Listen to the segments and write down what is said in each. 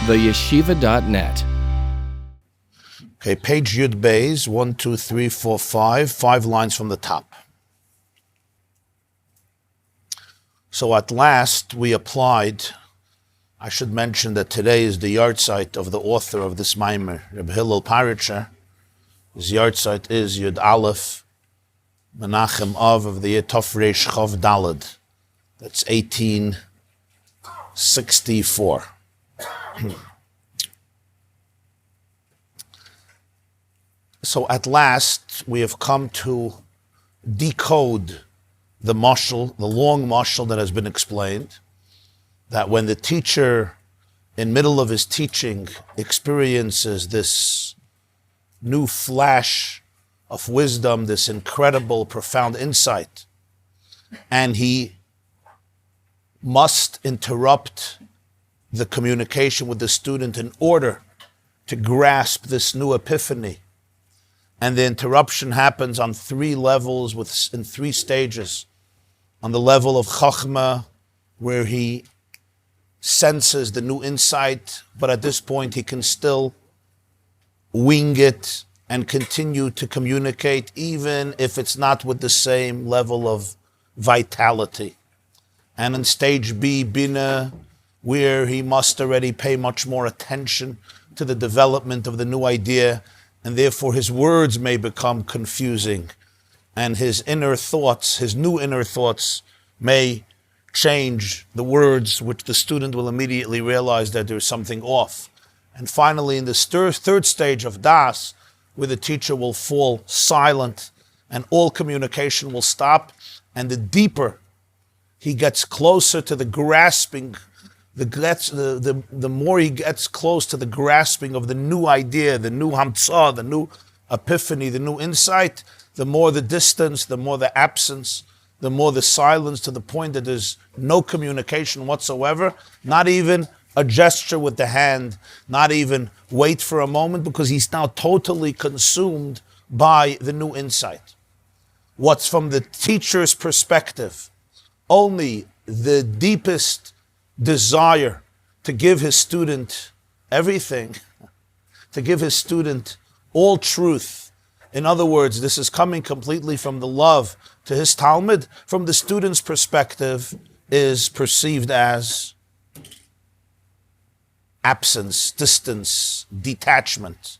theyeshiva.net. Okay, page Yud Beis, 1, 2, 3, 4, 5 lines from the top. So at last we applied. I should mention that today is the yahrzeit of the author of this Maamar, Rabbi Hillel Paritcher. His yahrzeit is Yud Aleph Menachem Av of the year Tov Reish Chav Daled. That's 1864. So at last we have come to decode the mashal, the long mashal that has been explained, that when the teacher, in middle of his teaching, experiences this new flash of wisdom, this incredible, profound insight, and he must interrupt the communication with the student in order to grasp this new epiphany. And the interruption happens on 3 levels in 3 stages. On the level of Chachma, where he senses the new insight, but at this point he can still wing it and continue to communicate, even if it's not with the same level of vitality. And in stage B, Bina, where he must already pay much more attention to the development of the new idea, and therefore his words may become confusing, and his inner thoughts, his new inner thoughts, may change the words, which the student will immediately realize that there's something off. And finally, in this third stage of Das, where the teacher will fall silent and all communication will stop, and the deeper he gets closer to the grasping, the more he gets close to the grasping of the new idea, the new hamtzah, the new epiphany, the new insight, the more the distance, the more the absence, the more the silence, to the point that there's no communication whatsoever, not even a gesture with the hand, not even wait for a moment, because he's now totally consumed by the new insight. What's from the teacher's perspective, only the deepest desire to give his student everything, to give his student all truth. In other words, this is coming completely from the love to his Talmud. From the student's perspective, is perceived as absence, distance, detachment,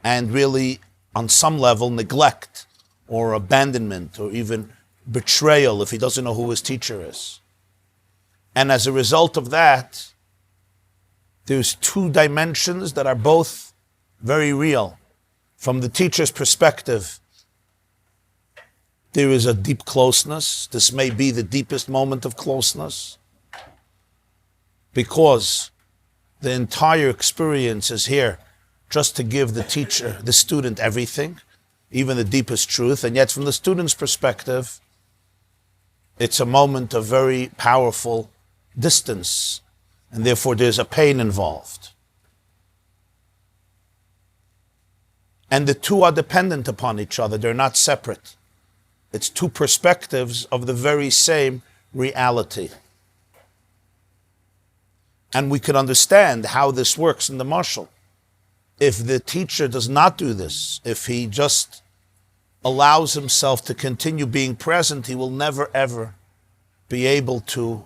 and really, on some level, neglect or abandonment or even betrayal if he doesn't know who his teacher is. And as a result of that, there's 2 dimensions that are both very real. From the teacher's perspective, there is a deep closeness. This may be the deepest moment of closeness, because the entire experience is here just to give the teacher, the student, everything, even the deepest truth. And yet from the student's perspective, it's a moment of very powerful distance, and therefore there's a pain involved. And the 2 are dependent upon each other. They're not separate. It's 2 perspectives of the very same reality. And we can understand how this works in the mashal. If the teacher does not do this, if he just allows himself to continue being present, he will never ever be able to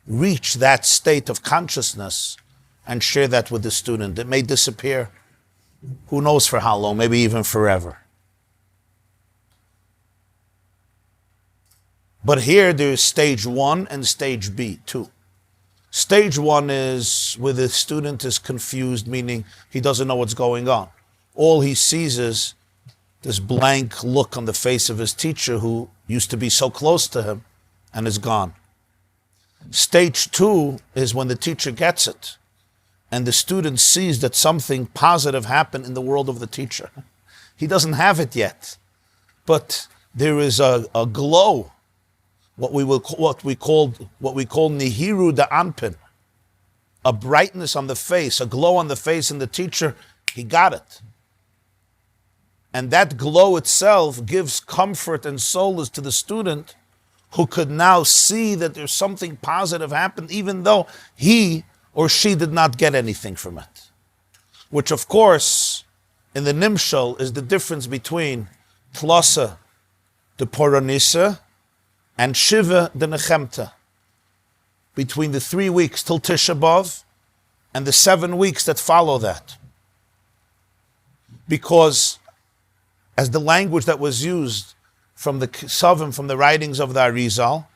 reach that state of consciousness and share that with the student. It may disappear, who knows for how long, maybe even forever. But here there's stage 1 and stage B, 2. Stage 1 is where the student is confused, meaning he doesn't know what's going on. All he sees is this blank look on the face of his teacher, who used to be so close to him and is gone. Stage 2 is when the teacher gets it, and the student sees that something positive happened in the world of the teacher. He doesn't have it yet, but there is a glow, what we call nihiru da anpin, a brightness on the face, a glow on the face in the teacher. He got it. And that glow itself gives comfort and solace to the student, who could now see that there's something positive happened, even though he or she did not get anything from it. Which, of course, in the Nimshal is the difference between Tlasa, the Poronisa, and Shiva, the Nechemta. Between the 3 weeks till Tisha B'Av and the 7 weeks that follow that. Because as the language that was used from the Kesavim, from the writings of the Arizal,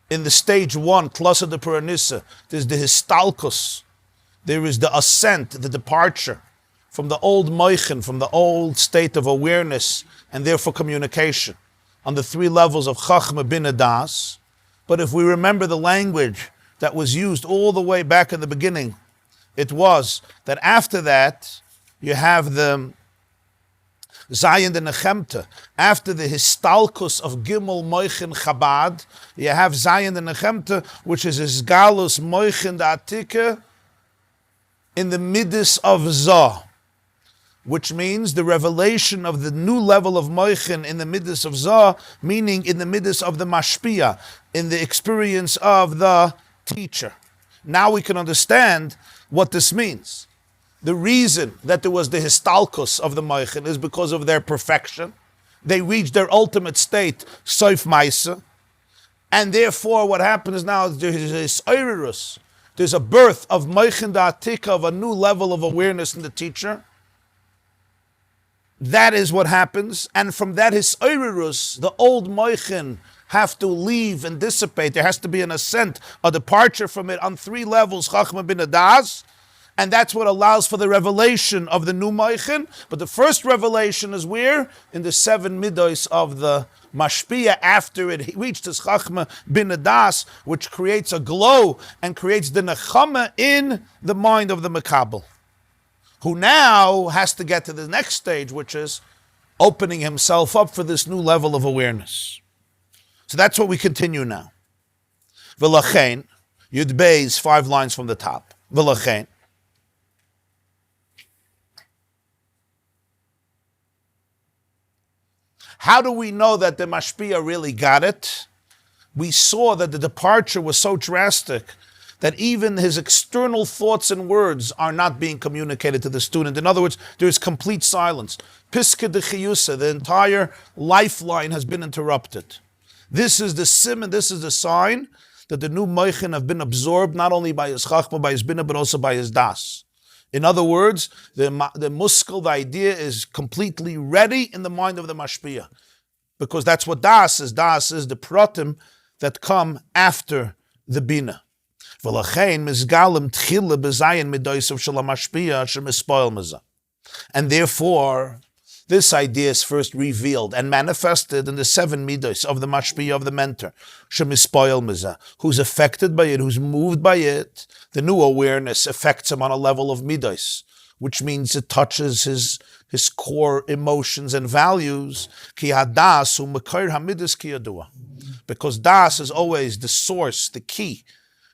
in the stage 1, Tlasa de Puranissa, there's the Histalkus, there is the ascent, the departure from the old Moichin, from the old state of awareness and therefore communication, on the 3 levels of Chachma Bina Das. But if we remember the language that was used all the way back in the beginning, it was that after that, you have the Zayin de Nechemta. After the Histalkus of Gimel Moichin Chabad, you have Zayin de Nechemta, which is Isgalus Moichin da Atika in the Midas of Zah, which means the revelation of the new level of Moichin in the Midas of Zah, meaning in the Midas of the Mashpia, in the experience of the teacher. Now we can understand what this means. The reason that there was the Histalkus of the Moichin is because of their perfection. They reached their ultimate state, Soif Maisa. And therefore what happens now is there's Eirus. There's a birth of Moichin Da'atika, of a new level of awareness in the teacher. That is what happens. And from that Eirus, the old Moichin have to leave and dissipate. There has to be an ascent, a departure from it on 3 levels, Chachma Bin Adas. And that's what allows for the revelation of the new Moichin. But the first revelation is where? In the 7 midos of the Mashpia, after it reached this Chachma Bin Adas, which creates a glow and creates the Nechama in the mind of the Mekabel, who now has to get to the next stage, which is opening himself up for this new level of awareness. So that's what we continue now. V'lachein, Yud Beis, 5 lines from the top. V'lachein. How do we know that the Mashpia really got it? We saw that the departure was so drastic that even his external thoughts and words are not being communicated to the student. In other words, there is complete silence. Piske de Chiyusa, the entire lifeline has been interrupted. This is the simon, this is the sign that the new Moichin have been absorbed not only by his Chachma, by his Bina, but also by his Das. In other words, the muskel, the idea is completely ready in the mind of the Mashpia. Because that's what Das is. Das is the protim that come after the Bina. And therefore, this idea is first revealed and manifested in the 7 midos of the Mashpia, of the mentor, who's affected by it, who's moved by it. The new awareness affects him on a level of midos, which means it touches his core emotions and values. Because Das is always the source, the key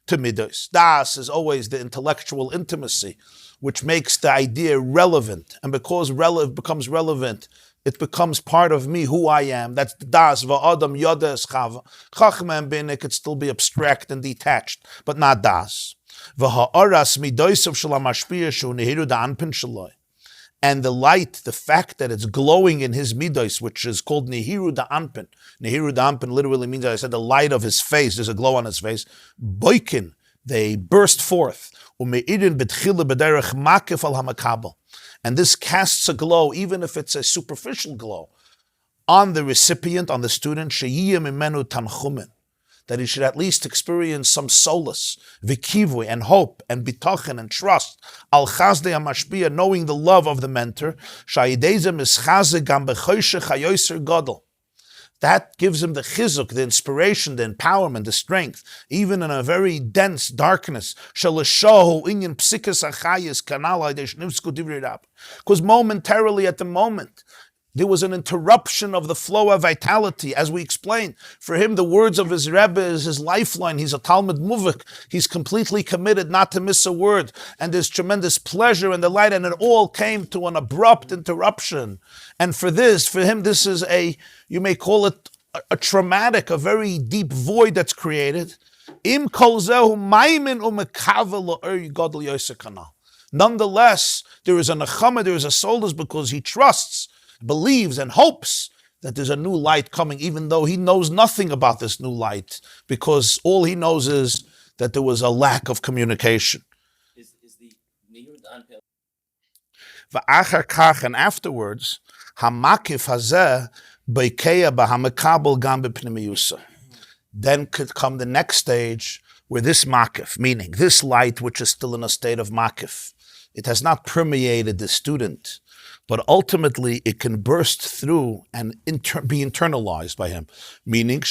to midos. Das is always the intellectual intimacy, which makes the idea relevant. And because it becomes relevant, it becomes part of me, who I am. That's the Das. Va'adam yoda eschava. Chachma and Bina could still be abstract and detached, but not Das. V'ha'aras midoisav shalom mashpia shu nehiru da'anpin shaloi. And the light, the fact that it's glowing in his midos, which is called Nehiru Da'anpin. Nehiru Da'anpin literally means, I said, the light of his face. There's a glow on his face. Boikin, they burst forth. And this casts a glow, even if it's a superficial glow, on the recipient, on the student, that he should at least experience some solace, vikivui, and hope, and bitochen, and trust, al chazde hamashpia, knowing the love of the mentor, that gives him the chizuk, the inspiration, the empowerment, the strength, even in a very dense darkness. Because momentarily, at the moment, there was an interruption of the flow of vitality, as we explained. For him, the words of his Rebbe is his lifeline. He's a Talmud Muvik. He's completely committed not to miss a word. And there's tremendous pleasure and delight, and it all came to an abrupt interruption. And for him, this is you may call it a traumatic, a very deep void that's created. Im kol zehu maimin umekavel lo'er yigadol yosef kanal. Nonetheless, there is a nechama, there is a solace because he trusts, believes, and hopes that there's a new light coming, even though he knows nothing about this new light, because all he knows is that there was a lack of communication. Is the niyud unpil? V'achar kach, and afterwards, hamakif hazeh beikeya b'hamakabel gam b'pnimiyusa. Then could come the next stage where this makif, meaning this light which is still in a state of makif, it has not permeated the student, but ultimately it can burst through and be internalized by him, meaning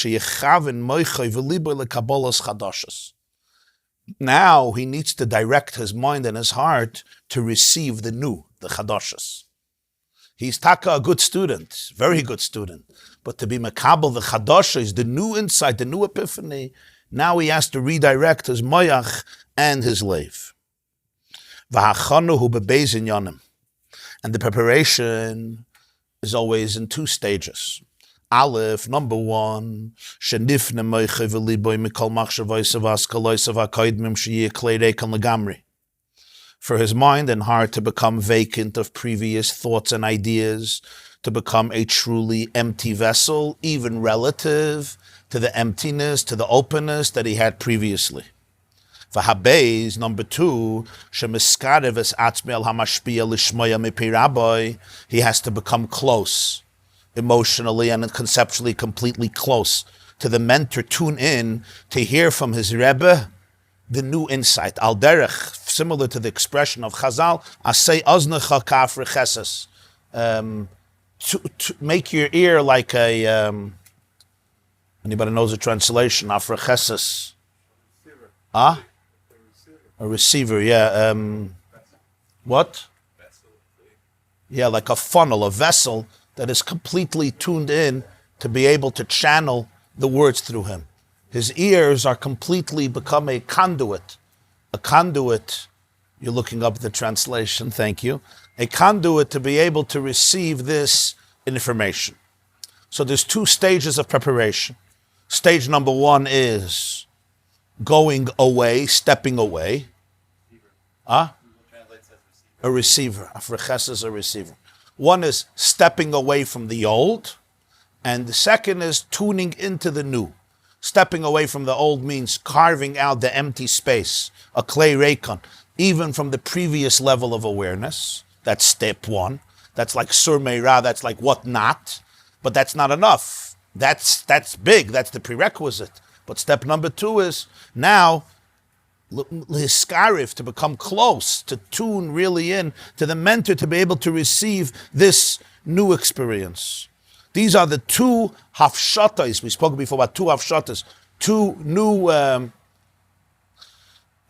now he needs to direct his mind and his heart to receive the new, the chadashas. He's taka a good student, very good student, but to be makabel the chadashas, the new insight, the new epiphany, now he has to redirect his moyach and his leiv. And the preparation is always in two stages. Aleph, number one, for his mind and heart to become vacant of previous thoughts and ideas, to become a truly empty vessel, even relative to the emptiness, to the openness that he had previously. V'habeis, number two, he has to become close, emotionally and conceptually completely close to the mentor, tune in to hear from his Rebbe the new insight. Al derech, similar to the expression of Chazal, asay oznecha kafre cheses. To make your ear like a, anybody knows the translation, afre cheses? A receiver, yeah. What? Yeah, like a funnel, a vessel that is completely tuned in to be able to channel the words through him. His ears are completely become a conduit. A conduit, you're looking up the translation, thank you. A conduit to be able to receive this information. So there's two stages of preparation. Stage number one is going away, stepping away. A receiver. Afreches is a receiver. One is stepping away from the old, and the second is tuning into the new. Stepping away from the old means carving out the empty space, a clay reikon, even from the previous level of awareness. That's step one. That's like sur meira, that's like what not. But that's not enough. That's big, that's the prerequisite. But step number two is now to become close, to tune really in to the mentor, to be able to receive this new experience. These are the two hafshatas. We spoke before about two hafshatas, two new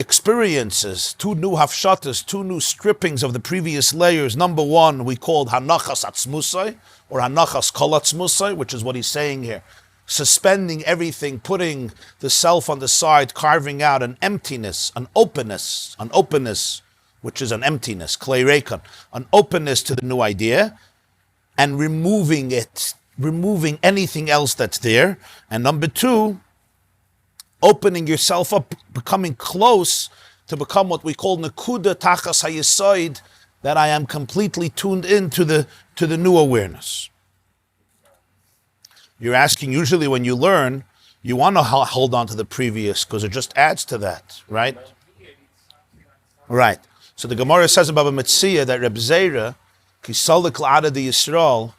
experiences, two new hafshatas, two new strippings of the previous layers. Number one, we called hanachas atzmusai, or hanachas kol atzmusai, which is what he's saying here. Suspending everything, putting the self on the side, carving out an emptiness, an openness, which is an emptiness, klei reikon, an openness to the new idea, and removing anything else that's there. And number two, opening yourself up, becoming close to become what we call nekuda tachas hayesoid, that I am completely tuned into the new awareness. You're asking, usually when you learn, you want to hold on to the previous because it just adds to that, right? Right. So the Gemara says about Metzia that Reb Zera, Kisalik La'ada di Yisrael,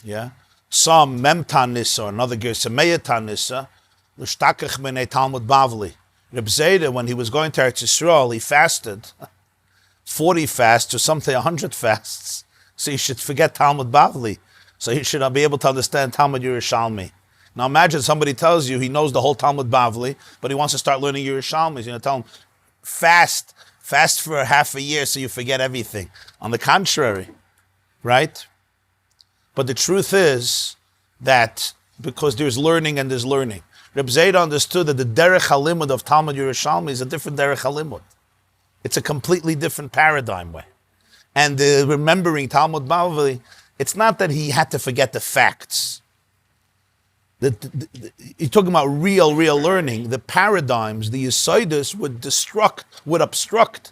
yeah, some Memtan Nisa, or another Gersa Meyatan Nisa, L'shtakach Menei Talmud Bavli. Reb Zera, when he was going to Eretz Yisrael, he fasted 40 fasts or something, 100 fasts. So you should forget Talmud Bavli. So he should be able to understand Talmud Yerushalmi. Now imagine somebody tells you he knows the whole Talmud Bavli, but he wants to start learning Yerushalmi. You're going to tell him, fast for half a year so you forget everything. On the contrary, right? But the truth is that because there's learning and there's learning. Reb Zera understood that the derech halimud of Talmud Yerushalmi is a different derech halimud. It's a completely different paradigm way. And the remembering Talmud Bavli, it's not that he had to forget the facts. You're talking about real learning. The paradigms, the Yisaidus would obstruct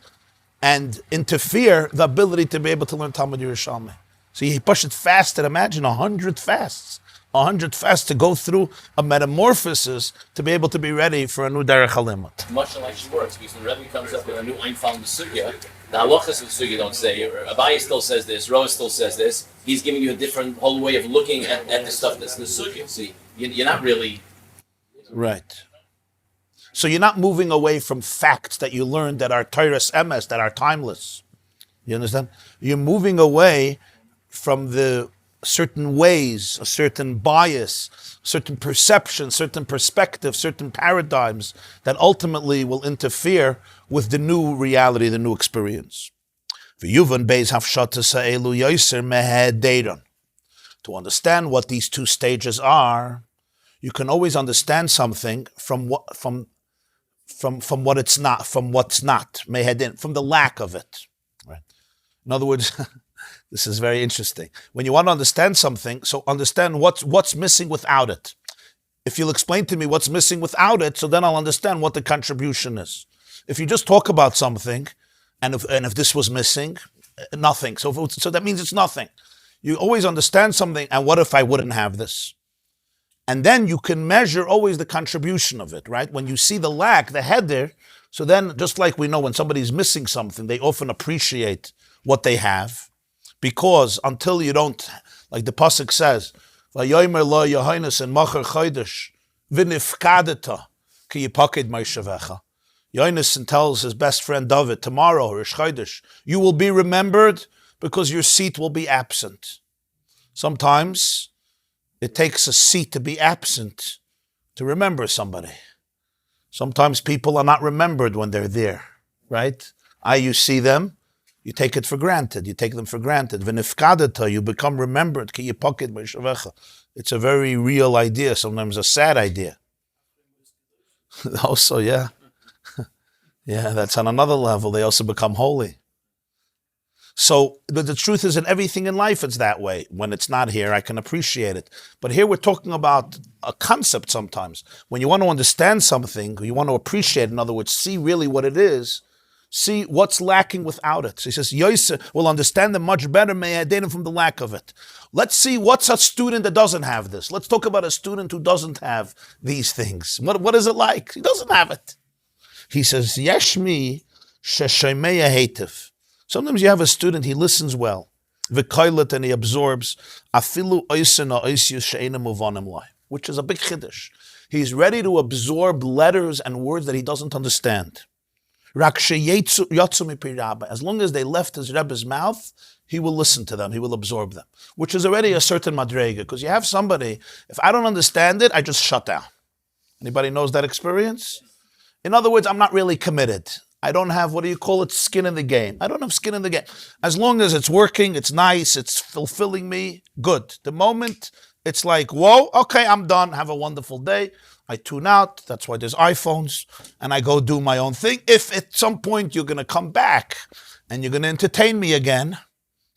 and interfere the ability to be able to learn Talmud Yerushalmi. So he pushed it fasted. Imagine 100 fasts. 100 fasts to go through a metamorphosis to be able to be ready for a new Derech HaLimud. Much like she works, because when Rabbi comes up with a new Einfall in the Sugya, the halachas of the Sugya don't say, Rabbi still says this, Roa still says this. He's giving you a different whole way of looking at the stuff that's in the Sugya. See, you're not really... Right. So you're not moving away from facts that you learned that are Teiras Emes, that are timeless. You understand? You're moving away from the certain ways, a certain bias, certain perception, certain perspective, certain paradigms that ultimately will interfere with the new reality, the new experience. To understand what these two stages are, you can always understand something from what it's not, from what's not, mehedin, from the lack of it. Right? In other words, this is very interesting. When you want to understand something, so understand what's missing without it. If you'll explain to me what's missing without it, so then I'll understand what the contribution is. If you just talk about something, and if this was missing, nothing. So that means it's nothing. You always understand something, and what if I wouldn't have this? And then you can measure always the contribution of it, right? When you see the lack, the header, so then just like we know when somebody's missing something, they often appreciate what they have. Because until you don't, like the pasuk says, "Vayomer lo Yohanes and Macher Chodesh v'nifkadeta ki yipaked Moshevecha." Yohanes tells his best friend David, tomorrow, Rish Chodesh, you will be remembered because your seat will be absent. Sometimes it takes a seat to be absent to remember somebody. Sometimes people are not remembered when they're there, right? You see them. You take it for granted. You take them for granted. V'nifkadeta, you become remembered. Ki yipaked Moshevecha. It's a very real idea, sometimes a sad idea. Also, yeah. Yeah, that's on another level. They also become holy. So, but the truth is in everything in life it's that way. When it's not here, I can appreciate it. But here we're talking about a concept sometimes. When you want to understand something, you want to appreciate it, in other words, see really what it is, see what's lacking without it. So he says, Yoisa will understand them much better, mehedin, from the lack of it. Let's see what's a student that doesn't have this. Let's talk about a student who doesn't have these things. What is it like? He doesn't have it. He says, Yeshmi sheshomeya hetiv. Sometimes you have a student, he listens well. V'koilet, and he absorbs. Afilu oisen oisius she'ena muvanim lai, which is a big chiddush. He's ready to absorb letters and words that he doesn't understand. As long as they left his Rebbe's mouth, he will listen to them, he will absorb them, which is already a certain madrega, because you have somebody, if I don't understand it, I just shut down. Anybody knows that experience? In other words, I'm not really committed. I don't have, skin in the game. I don't have skin in the game. As long as it's working, it's nice, it's fulfilling me, good. The moment it's like, whoa, okay, I'm done, have a wonderful day. I tune out, that's why there's iPhones, and I go do my own thing. If at some point you're going to come back and you're going to entertain me again,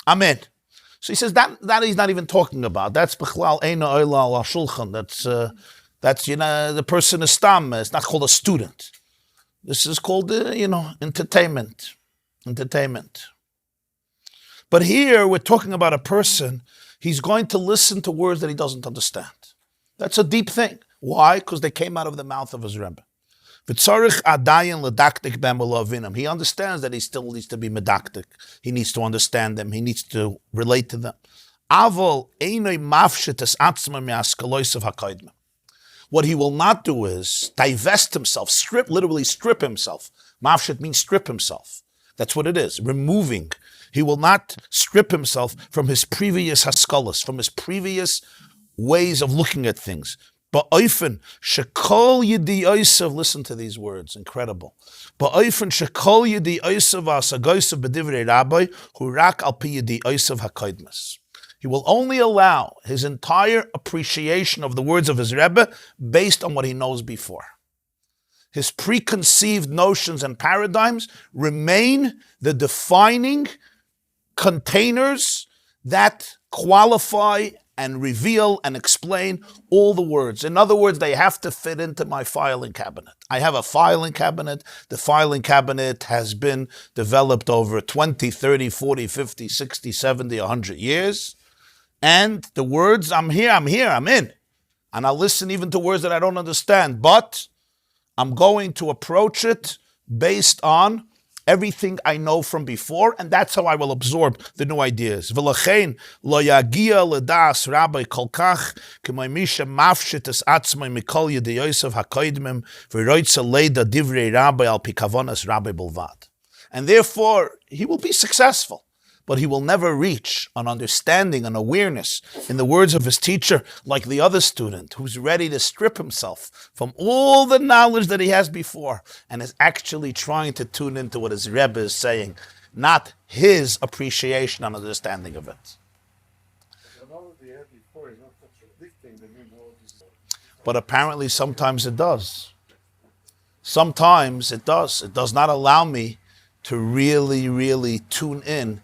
I'm in. So he says that he's not even talking about. That's b'chlal eina oila al shulchan. That's the person is stam. It's not called a student. This is called entertainment. But here we're talking about a person. He's going to listen to words that he doesn't understand. That's a deep thing. Why? Because they came out of the mouth of his Rebbe. He understands that he still needs to be medaktik. He needs to understand them. He needs to relate to them. What he will not do is divest himself, literally strip himself. Mafshit means strip himself. That's what it is, removing. He will not strip himself from his previous haskalas, from his previous ways of looking at things. Ba'ofen shekol yidi oisav, listen to these words, incredible. Ba'ofen shekol yidi oisav asagoisav b'divrei rabbi hurak al pi yidi oisav hakoidmas. He will only allow his entire appreciation of the words of his Rebbe based on what he knows before. His preconceived notions and paradigms remain the defining containers that qualify and reveal and explain all the words. In other words, they have to fit into my filing cabinet. I have a filing cabinet. The filing cabinet has been developed over 20, 30, 40, 50, 60, 70, 100 years. And the words, I'm in. And I'll listen even to words that I don't understand. But I'm going to approach it based on everything I know from before, and that's how I will absorb the new ideas. V'lachein lo yagia ledas Rabbi kolkach k'may misha mafshit es atzmai mikol yedei Yosef hakoidmim v'roitza leida divrei Rabbi al pikavonas Rabbi bulvad. And therefore, he will be successful, but he will never reach an understanding, an awareness, in the words of his teacher, like the other student who's ready to strip himself from all the knowledge that he has before and is actually trying to tune into what his Rebbe is saying, not his appreciation and understanding of it. But apparently sometimes it does. Sometimes it does. It does not allow me to really, really tune in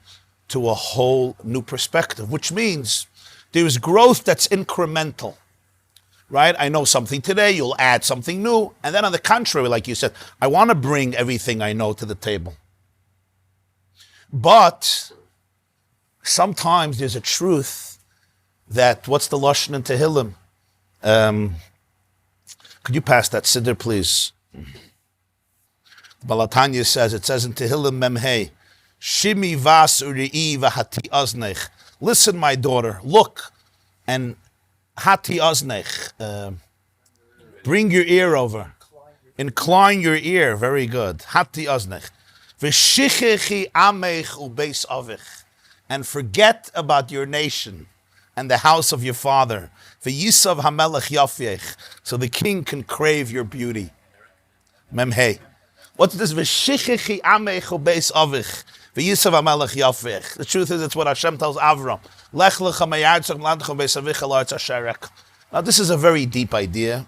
to a whole new perspective, which means there is growth that's incremental, right? I know something today, you'll add something new, and then on the contrary, like you said, I want to bring everything I know to the table. But sometimes there's a truth that, what's the Lashon in Tehillim? Could you pass that siddur, please? Balatanya says, it says in Tehillim Memhei, Shimi vas uri'i v'hati aznech. Listen, my daughter, look, and hati aznech. Bring your ear over. Incline your ear. Very good. Hati aznech. V'shichechi amech ubeis avich. And forget about your nation and the house of your father. V'yisav hamelech yafyech. So the king can crave your beauty. Memhei. What's this? V'shichechi amech ubeis avich. The truth is, it's what Hashem tells Avram. Now, this is a very deep idea,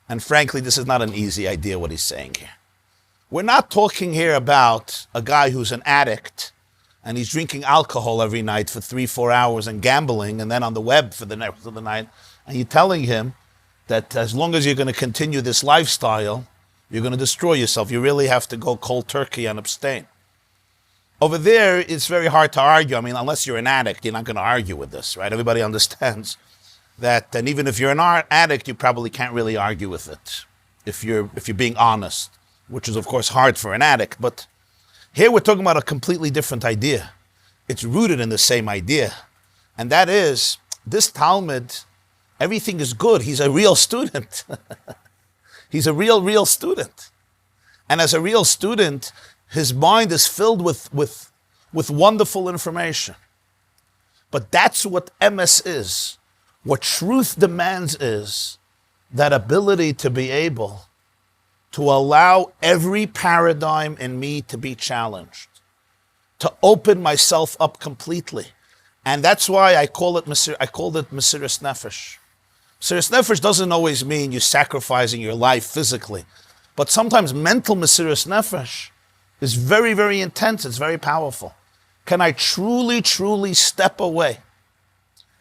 and frankly, this is not an easy idea what he's saying here. We're not talking here about a guy who's an addict, and he's drinking alcohol every night for 3-4 hours and gambling, and then on the web for the rest of the night, and you're telling him that as long as you're going to continue this lifestyle, you're going to destroy yourself. You really have to go cold turkey and abstain. Over there, it's very hard to argue. I mean, unless you're an addict, you're not going to argue with this, right? Everybody understands that, and even if you're an addict, you probably can't really argue with it if you're being honest, which is, of course, hard for an addict. But here we're talking about a completely different idea. It's rooted in the same idea, and that is, this Talmud, everything is good. He's a real student. He's a real student. And as a real student, his mind is filled with wonderful information. But that's what MS is. What truth demands is that ability to be able to allow every paradigm in me to be challenged, to open myself up completely. And that's why I called it Mesiras Nefesh. Mesiras Nefesh doesn't always mean you're sacrificing your life physically, but sometimes mental Mesiras Nefesh is very, very intense. It's very powerful. Can I truly, truly step away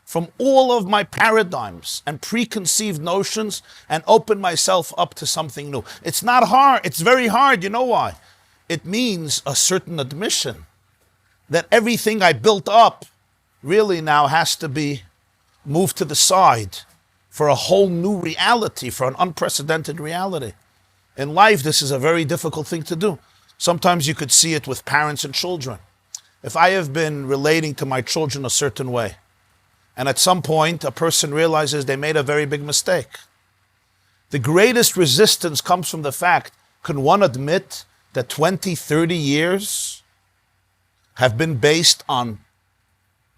from all of my paradigms and preconceived notions and open myself up to something new? It's not hard. It's very hard. You know why? It means a certain admission that everything I built up really now has to be moved to the side for a whole new reality, for an unprecedented reality. In life, this is a very difficult thing to do. Sometimes you could see it with parents and children. If I have been relating to my children a certain way, and at some point a person realizes they made a very big mistake, the greatest resistance comes from the fact, can one admit that 20, 30 years have been based on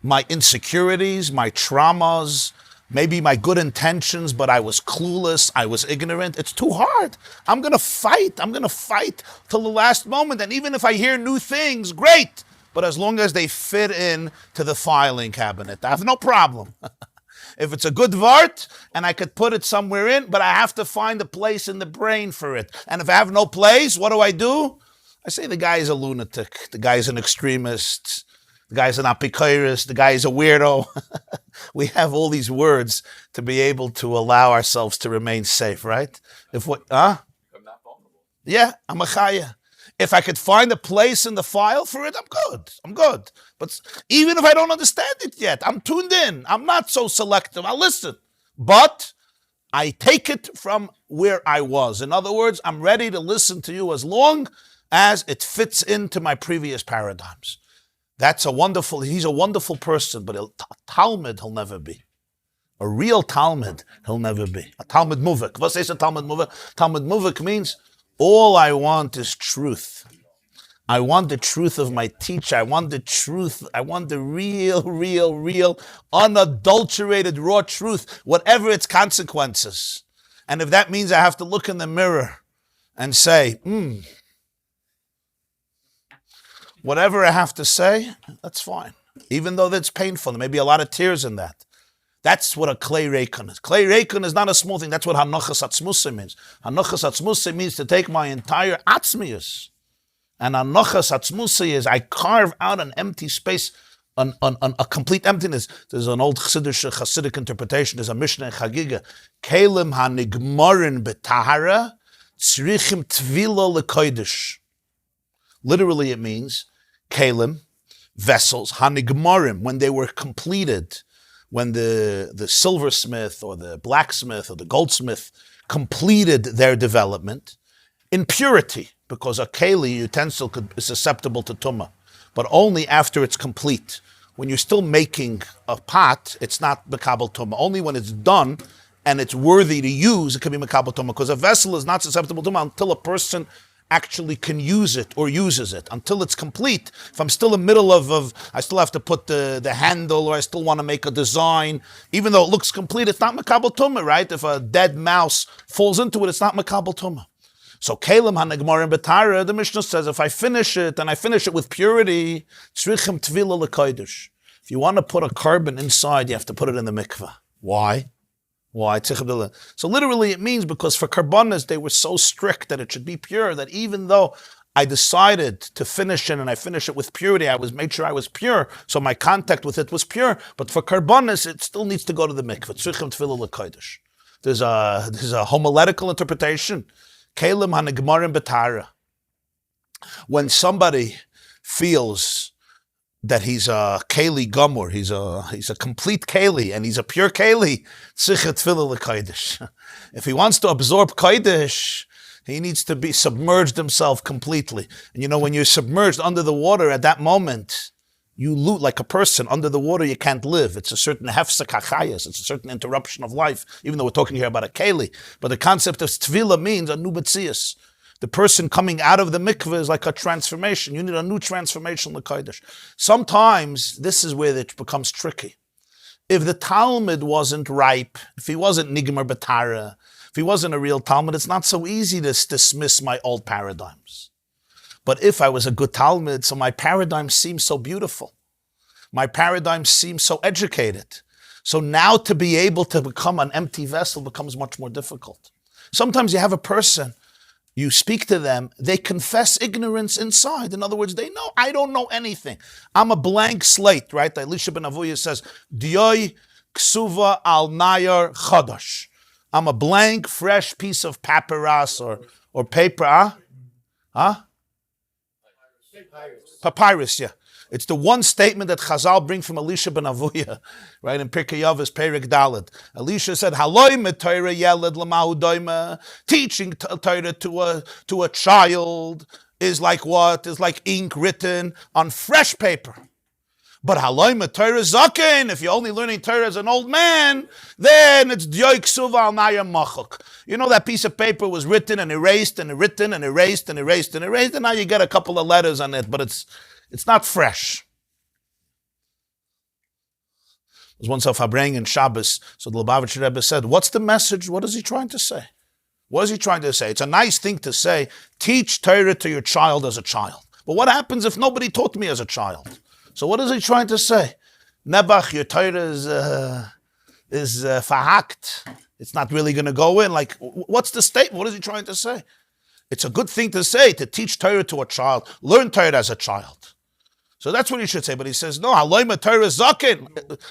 my insecurities, my traumas, maybe my good intentions, but I was clueless, I was ignorant. It's too hard. I'm going to fight till the last moment. And even if I hear new things, great. But as long as they fit in to the filing cabinet, I have no problem. If it's a good vart, and I could put it somewhere in, but I have to find a place in the brain for it. And if I have no place, what do? I say the guy is a lunatic. The guy is an extremist. the guy's an apikoiris, the guy is a weirdo. We have all these words to be able to allow ourselves to remain safe, right? If what, I'm not vulnerable. Yeah, I'm a chaya. If I could find a place in the file for it, I'm good. I'm good. But even if I don't understand it yet, I'm tuned in. I'm not so selective. I'll listen. But I take it from where I was. In other words, I'm ready to listen to you as long as it fits into my previous paradigms. He's a wonderful person, but a Talmud he'll never be. A real Talmud he'll never be. A Talmud Muvik. What says a Talmud Muvik? Talmud Muvik means all I want is truth. I want the truth of my teacher. I want the truth. I want the real, unadulterated, raw truth, whatever its consequences. And if that means I have to look in the mirror and say, whatever I have to say, that's fine. Even though that's painful, there may be a lot of tears in that. That's what a klei reikon is. Klei reikon is not a small thing. That's what hanochas atzmusa means. Hanochas atzmusa means to take my entire atzmius. And hanochas atzmusa is I carve out an empty space, a complete emptiness. There's an old Chassidic interpretation. There's a Mishnah in Chagiga. Kelim hanigmarin betahara tzrichim tvila lekoidish. Literally it means kelim, vessels, hanigmarim, when they were completed, when the silversmith or the blacksmith or the goldsmith completed their development in purity, because a keli utensil is susceptible to tumah, but only after it's complete. When you're still making a pot, it's not mekabel tumah. Only when it's done and it's worthy to use, it can be mekabel tumah, because a vessel is not susceptible to tumah until a person actually can use it or uses it. Until it's complete, if I'm still in the middle of I still have to put the handle, or I still want to make a design, even though it looks complete, it's not mekabel tumah, right? If a dead mouse falls into it, it's not mekabel tumah. So kelim hanegmar in betara, the Mishnah says, if I finish it and I finish it with purity, tzrichim tvila lekoidish. If you want to put a carbon inside, you have to put it in the mikveh. Why? So literally it means because for karbanas, they were so strict that it should be pure, that even though I decided to finish it and I finish it with purity, I made sure I was pure, so my contact with it was pure, but for karbanas, it still needs to go to the mikveh. Tzrichim tvila lekoidish. There's a homiletical interpretation. Kelim hanegmarim betara. When somebody feels that he's a keli gomor, he's a complete keli, and he's a pure keli, tzichet tefillah l'kodesh. If he wants to absorb kodesh, he needs to be submerged himself completely. And when you're submerged under the water at that moment, you lose, like a person under the water, you can't live. It's a certain hefsek hachayas. It's a certain interruption of life, even though we're talking here about a keli. But the concept of tefillah means a new betzias. The person coming out of the mikveh is like a transformation. You need a new transformation l'kodesh. Sometimes this is where it becomes tricky. If the Talmud wasn't ripe, if he wasn't nigmar betara, if he wasn't a real Talmud, it's not so easy to dismiss my old paradigms. But if I was a good Talmud, so my paradigm seems so beautiful. My paradigm seems so educated. So now to be able to become an empty vessel becomes much more difficult. Sometimes you have a person, you speak to them, they confess ignorance inside. In other words, they know, I don't know anything. I'm a blank slate, right? Elisha ben Avuya says, Diyoy ksuva al nayar chadash. I'm a blank, fresh piece of papyrus or paper, Papyrus, yeah. It's the one statement that Chazal bring from Elisha ben Avuya, right, in Pirkei Avos, Perek Dalet. Elisha said, Haloi meTorah yeled l'mahu doima. Teaching Torah to a child is like what? Is like ink written on fresh paper. But haloi meTorah zaken, if you're only learning Torah as an old man, then it's Diyoy ksuva al nayar machok. That piece of paper was written and erased and written and erased and erased and erased, and now you get a couple of letters on it, but it's not fresh. There's one Safabrang in Shabbos, so the Lubavitcher Rebbe said, what's the message? What is he trying to say? What is he trying to say? It's a nice thing to say, teach Torah to your child as a child. But what happens if nobody taught me as a child? So what is he trying to say? Nebach, your Torah is verhakt. It's not really going to go in. Like, what's the statement? What is he trying to say? It's a good thing to say, to teach Torah to a child. Learn Torah as a child. So that's what he should say. But he says, no, Haloima Torah Zaken.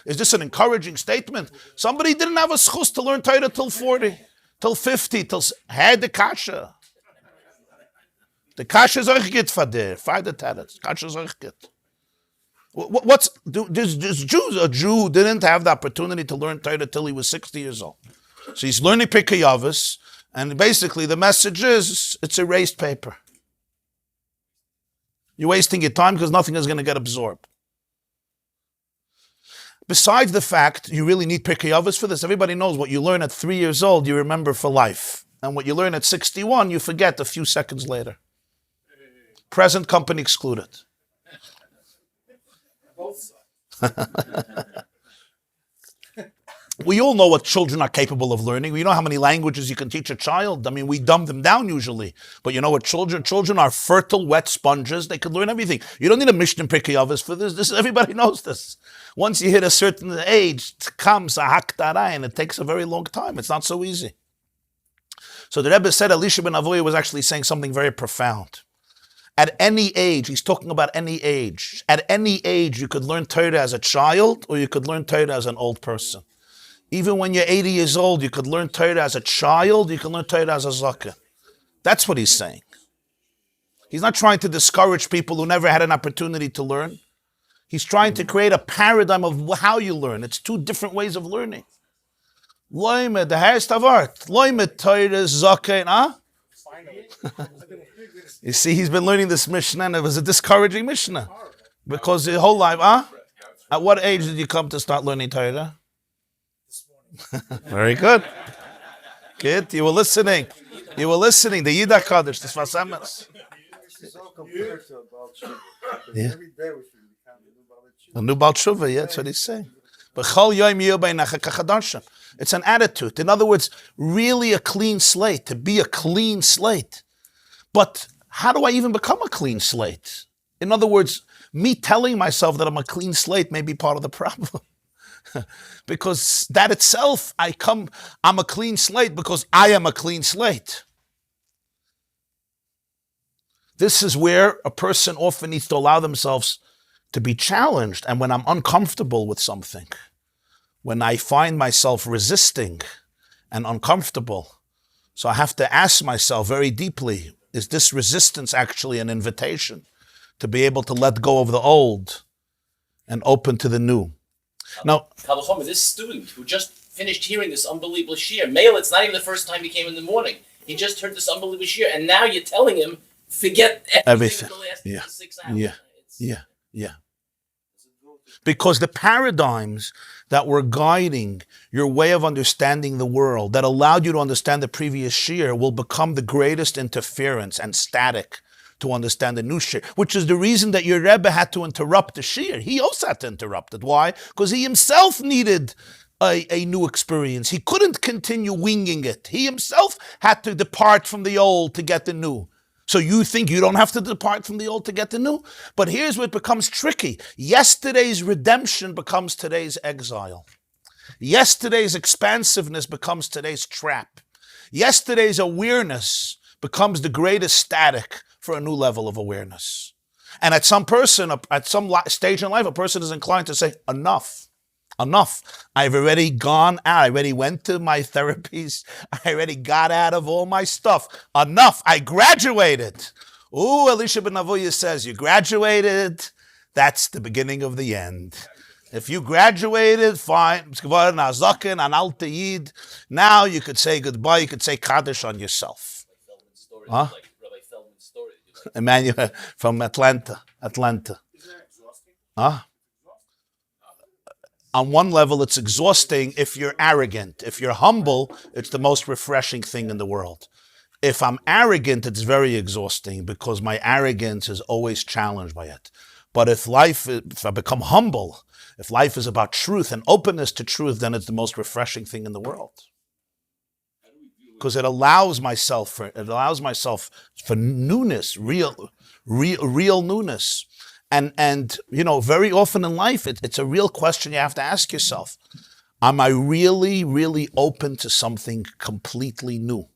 Is this an encouraging statement? Somebody didn't have a schus to learn Torah till 40, till 50, till had the kasha. The kasha is euch get for der. Find the kasha is euch get. What's this Jews? A Jew didn't have the opportunity to learn Torah till he was 60 years old. So he's learning Pirkei Avos, and basically the message is it's erased paper. You're wasting your time because nothing is going to get absorbed. Besides the fact you really need Pirkei Avos for this, everybody knows what you learn at 3 years old, you remember for life. And what you learn at 61, you forget a few seconds later. Present company excluded. We all know what children are capable of learning. We know how many languages you can teach a child. I mean, we dumb them down usually. But you know what children are fertile, wet sponges. They could learn everything. You don't need a Mishnah Pirkei Avos for this. Everybody knows this. Once you hit a certain age, it comes a hakdara, and it takes a very long time. It's not so easy. So the Rebbe said Elisha ben Avoya was actually saying something very profound. At any age, he's talking about any age. At any age, you could learn Torah as a child or you could learn Torah as an old person. Even when you're 80 years old, you could learn Torah as a child, you can learn Torah as a zakeh. That's what he's saying. He's not trying to discourage people who never had an opportunity to learn. He's trying to create a paradigm of how you learn. It's two different ways of learning. Loime, the highest of art. Loime Torah zakeh, huh? You see, he's been learning this Mishnah, and it was a discouraging Mishnah. Because his whole life, At what age did you come to start learning Torah? Very good. Good. You were listening. The Yidah Kaddish, the Svasamas. Yeah. A new Baal Tshuva, yeah, that's what he's saying. It's an attitude. In other words, really a clean slate, to be a clean slate. But how do I even become a clean slate? In other words, me telling myself that I'm a clean slate may be part of the problem. Because that itself, I'm a clean slate because I am a clean slate. This is where a person often needs to allow themselves to be challenged. And when I'm uncomfortable with something, when I find myself resisting and uncomfortable, so I have to ask myself very deeply, is this resistance actually an invitation to be able to let go of the old and open to the new? Now, this student who just finished hearing this unbelievable shiur, Mail, it's not even the first time he came in the morning. He just heard this unbelievable shiur, and now you're telling him, forget everything for the last 6 hours. Yeah. Because the paradigms that were guiding your way of understanding the world, that allowed you to understand the previous shiur, will become the greatest interference and static to understand the new shiur, which is the reason that your Rebbe had to interrupt the shiur. He also had to interrupt it. Why? Because he himself needed a new experience. He couldn't continue winging it. He himself had to depart from the old to get the new. So you think you don't have to depart from the old to get the new? But here's where it becomes tricky. Yesterday's redemption becomes today's exile. Yesterday's expansiveness becomes today's trap. Yesterday's awareness becomes the greatest static for a new level of awareness. And at some stage in life, a person is inclined to say, enough. I've already gone out. I already went to my therapies. I already got out of all my stuff. Enough. I graduated. Ooh, Elisha ben Avoya says, you graduated. That's the beginning of the end. If you graduated, fine. Now you could say goodbye. You could say Kaddish on yourself. Huh? Emmanuel from Atlanta. Isn't that exhausting? Huh? On one level, it's exhausting if you're arrogant. If you're humble, it's the most refreshing thing in the world. If I'm arrogant, it's very exhausting because my arrogance is always challenged by it. But if I become humble, if life is about truth and openness to truth, then it's the most refreshing thing in the world. Because it allows myself for newness, real newness. And you know, very often in life, it's a real question you have to ask yourself. Am I really, really open to something completely new?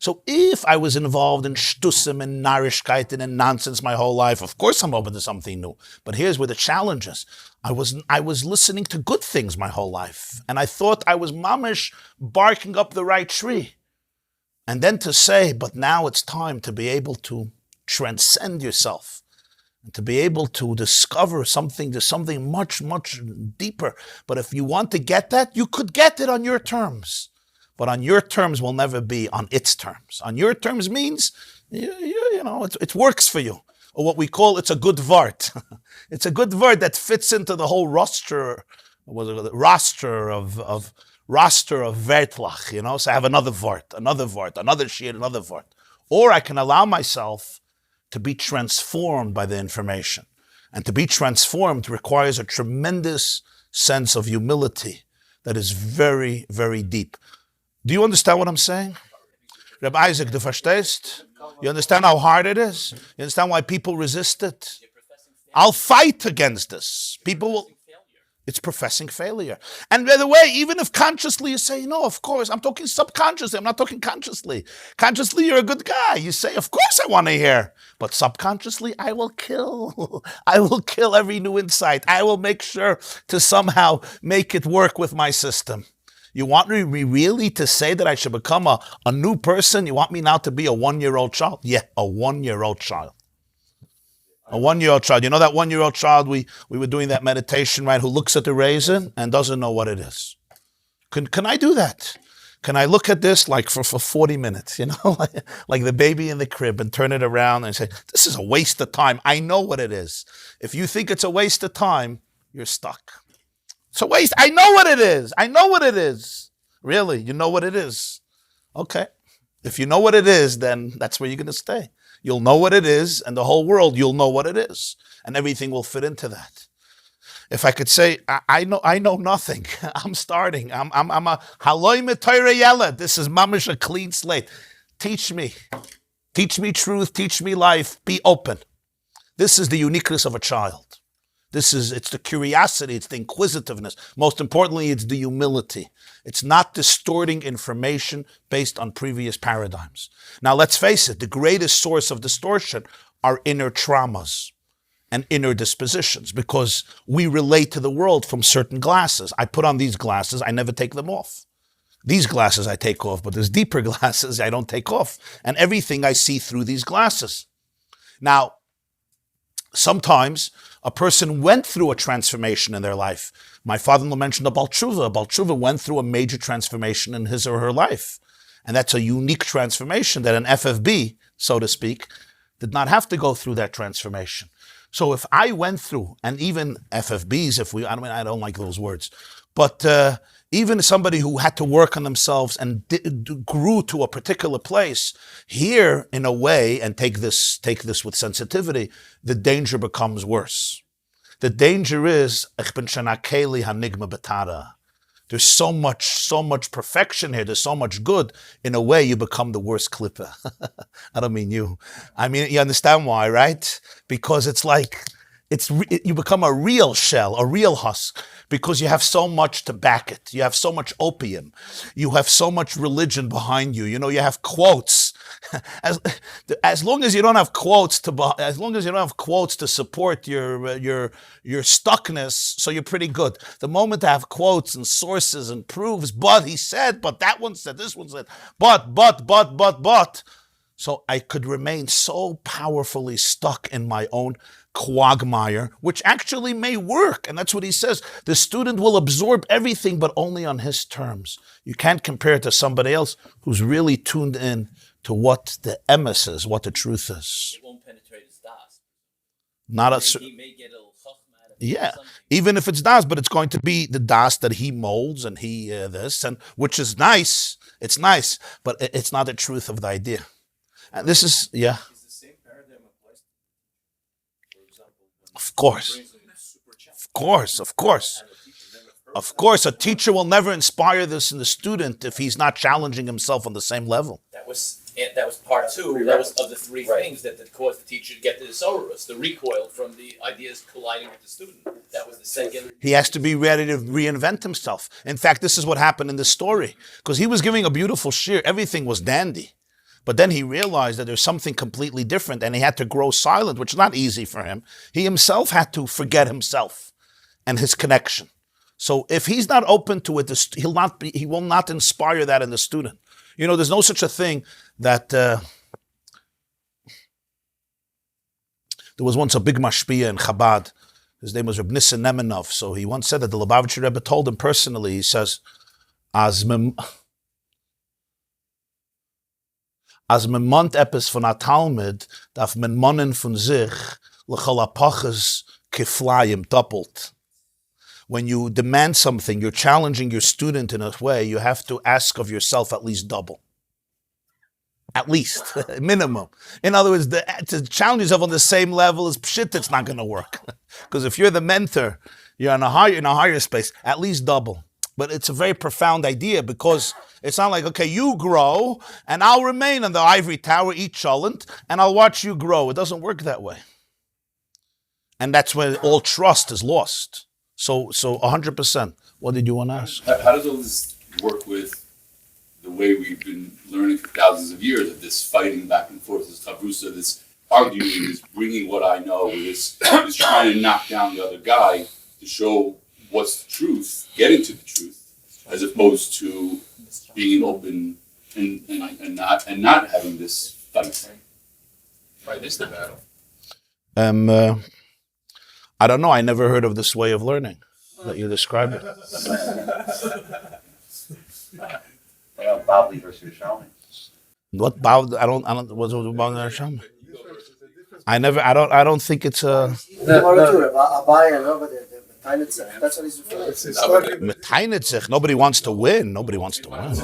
So if I was involved in shtusim and narishkeiten and nonsense my whole life, of course I'm open to something new. But here's where the challenge is. I was listening to good things my whole life, and I thought I was mamish barking up the right tree. And then to say, but now it's time to be able to transcend yourself and to be able to discover something, to something much, much deeper. But if you want to get that, you could get it on your terms. But on your terms will never be on its terms. On your terms means, it works for you. Or what we call, it's a good vart. It's a good vart that fits into the whole roster of Vertlach, So I have another vart, another shir, another vart. Or I can allow myself to be transformed by the information. And to be transformed requires a tremendous sense of humility that is very, very deep. Do you understand what I'm saying? Rabbi Isaac, du verstehst? You understand how hard it is? You understand why people resist it? I'll fight against this. People will... It's professing failure. And by the way, even if consciously you say, no, of course, I'm talking subconsciously, I'm not talking consciously. Consciously, you're a good guy. You say, of course I want to hear. But subconsciously, I will kill. I will kill every new insight. I will make sure to somehow make it work with my system. You want me really to say that I should become a new person? You want me now to be a 1-year-old child? Yeah, a 1-year-old child. A 1-year-old child. You know that 1-year-old child, we were doing that meditation, right, who looks at the raisin and doesn't know what it is. Can I do that? Can I look at this like for 40 minutes, like the baby in the crib and turn it around and say, this is a waste of time. I know what it is. If you think it's a waste of time, you're stuck. It's a waste. I know what it is. I know what it is. Really? You know what it is? Okay. If you know what it is, then that's where you're going to stay. You'll know what it is, and the whole world, you'll know what it is. And everything will fit into that. If I could say, I know nothing. I'm starting. I'm a haloi metoire yeled. This is mamish, a clean slate. Teach me. Teach me truth. Teach me life. Be open. This is the uniqueness of a child. It's the curiosity, it's the inquisitiveness. Most importantly, it's the humility. It's not distorting information based on previous paradigms. Now, let's face it, the greatest source of distortion are inner traumas and inner dispositions, because we relate to the world from certain glasses. I put on these glasses, I never take them off. These glasses I take off, but there's deeper glasses I don't take off. And everything I see through these glasses. Now, sometimes a person went through a transformation in their life. My father-in-law mentioned a Baal Tshuva. A Baal Tshuva went through a major transformation in his or her life. And that's a unique transformation that an FFB, so to speak, did not have to go through that transformation. So if I went through, and even FFBs, I don't like those words, but even somebody who had to work on themselves and grew to a particular place, here, in a way, and take this with sensitivity, the danger becomes worse. The danger is, ich bin shana keli hanigma betara. There's so much perfection here. There's so much good. In a way, you become the worst clipper. I don't mean you. I mean, you understand why, right? Because it's like, you become a real shell, a real husk, because you have so much to back it. You have so much opium. You have so much religion behind you. You have quotes. As long as you don't have quotes to support your stuckness, so you're pretty good. The moment I have quotes and sources and proofs, but he said, but that one said, this one said, but. So I could remain so powerfully stuck in my own quagmire, which actually may work. And that's what he says. The student will absorb everything, but only on his terms. You can't compare it to somebody else who's really tuned in to what the emes is, what the truth is. It won't penetrate his das. He may get a little chachma out of yeah, something. even if it's das, but it's going to be the das that he molds and he and which is nice. It's nice, but it's not the truth of the idea. And this is, yeah. Is the same paradigm applies, for example, Of course. A teacher will never inspire this in the student if he's not challenging himself on the same level. That was part two. That was of the three things that caused the teacher to get to the sororus, the recoil from the ideas colliding with the student. That was the second. He has to be ready to reinvent himself. In fact, this is what happened in this story. Because he was giving a beautiful shir. Everything was dandy. But then he realized that there's something completely different, and he had to grow silent, which is not easy for him. He himself had to forget himself and his connection. So if he's not open to it, he will not inspire that in the student. You know, there's no such a thing that there was once a big mashpia in Chabad. His name was Reb Nissen Nemenov. So he once said that the Lubavitcher Rebbe told him personally, he says, as memont epis von a Talmud, darf men monnen von sich, lechol apachas kiflayim, doppelt. When you demand something, you're challenging your student in a way, you have to ask of yourself at least double. At least, minimum. In other words, to challenge yourself on the same level as pshit, it's not going to work. Because if you're the mentor, you're in a higher space, at least double. But it's a very profound idea, because it's not like, okay, you grow, and I'll remain in the ivory tower, eat cholent, and I'll watch you grow. It doesn't work that way. And that's when all trust is lost. So 100%. What did you want to ask? How does all this work with the way we've been learning for thousands of years of this fighting back and forth, this chavrusa, this arguing, this bringing what I know, this trying to knock down the other guy to show what's the truth, getting to the truth, as opposed to being open and not having this fight. Right, this is the battle. I don't know. I never heard of this way of learning that you described it. Bavli versus Shalom. What Bavli? I don't. What's Bavli versus Shalom? I don't think it's a. That's what he's referring to. Nobody wants to win. Nobody wants to win.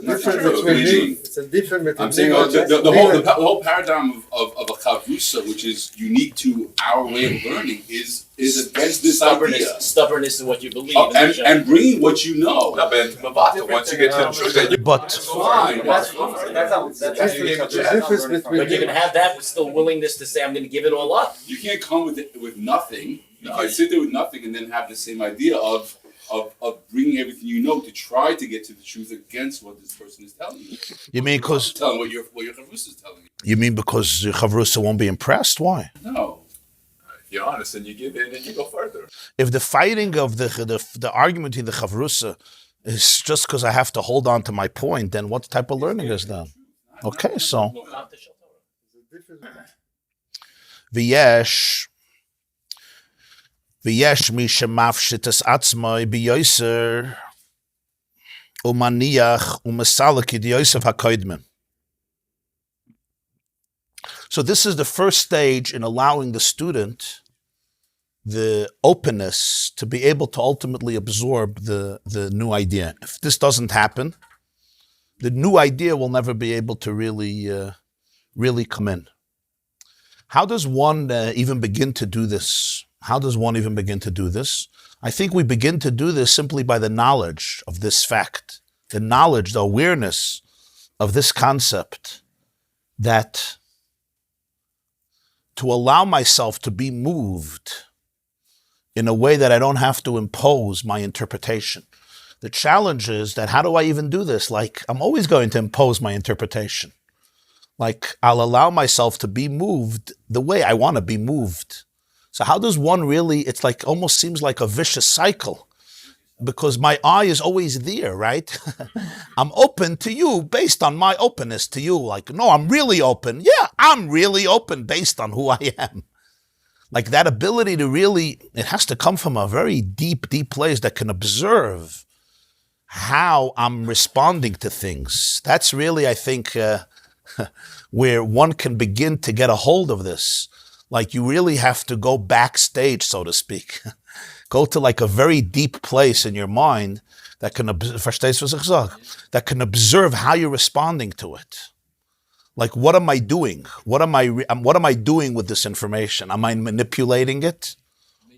It's a different. I'm saying the whole paradigm of a chavrusa, which is unique to our way of learning, is against this idea. Stubbornness in what you believe. And bringing what you know. Once you get to the truth, But Fine. That's the difference between. But you can have that with still willingness to say, I'm going to give it all up. You can't come with nothing. You can't sit there with nothing and then have the same idea of bringing everything you know to try to get to the truth against what this person is telling you. you mean because Telling what your chavrusa is telling you. you mean because the Chavrusa won't be impressed? Why? No. if you're honest and you give in and you go further. If the fighting of the argument in the Chavrusa is just because I have to hold on to my point, then what type of learning is that? Okay, so V'yesh mi shemafshit es atzmai biyoser umaniach umesalaki diyosev hakoidmim. So this is the first stage in allowing the student the openness to be able to ultimately absorb the new idea. If this doesn't happen, the new idea will never be able to really come in. How does one even begin to do this? I think we begin to do this simply by the knowledge of this fact, the knowledge, the awareness of this concept, that to allow myself to be moved in a way that I don't have to impose my interpretation. The challenge is that how do I even do this? Like, I'm always going to impose my interpretation. Like, I'll allow myself to be moved the way I want to be moved. So how does one really, it's like, almost seems like a vicious cycle, because my eye is always there, right? I'm open to you based on my openness to you. Like, no, I'm really open. Yeah, I'm really open based on who I am. Like that ability to really, it has to come from a very deep, deep place that can observe how I'm responding to things. That's really, I think, where one can begin to get a hold of this. Like you really have to go backstage, so to speak. Go to like a very deep place in your mind that can observe how you're responding to it. Like, what am I doing? What am I doing with this information? Am I manipulating it,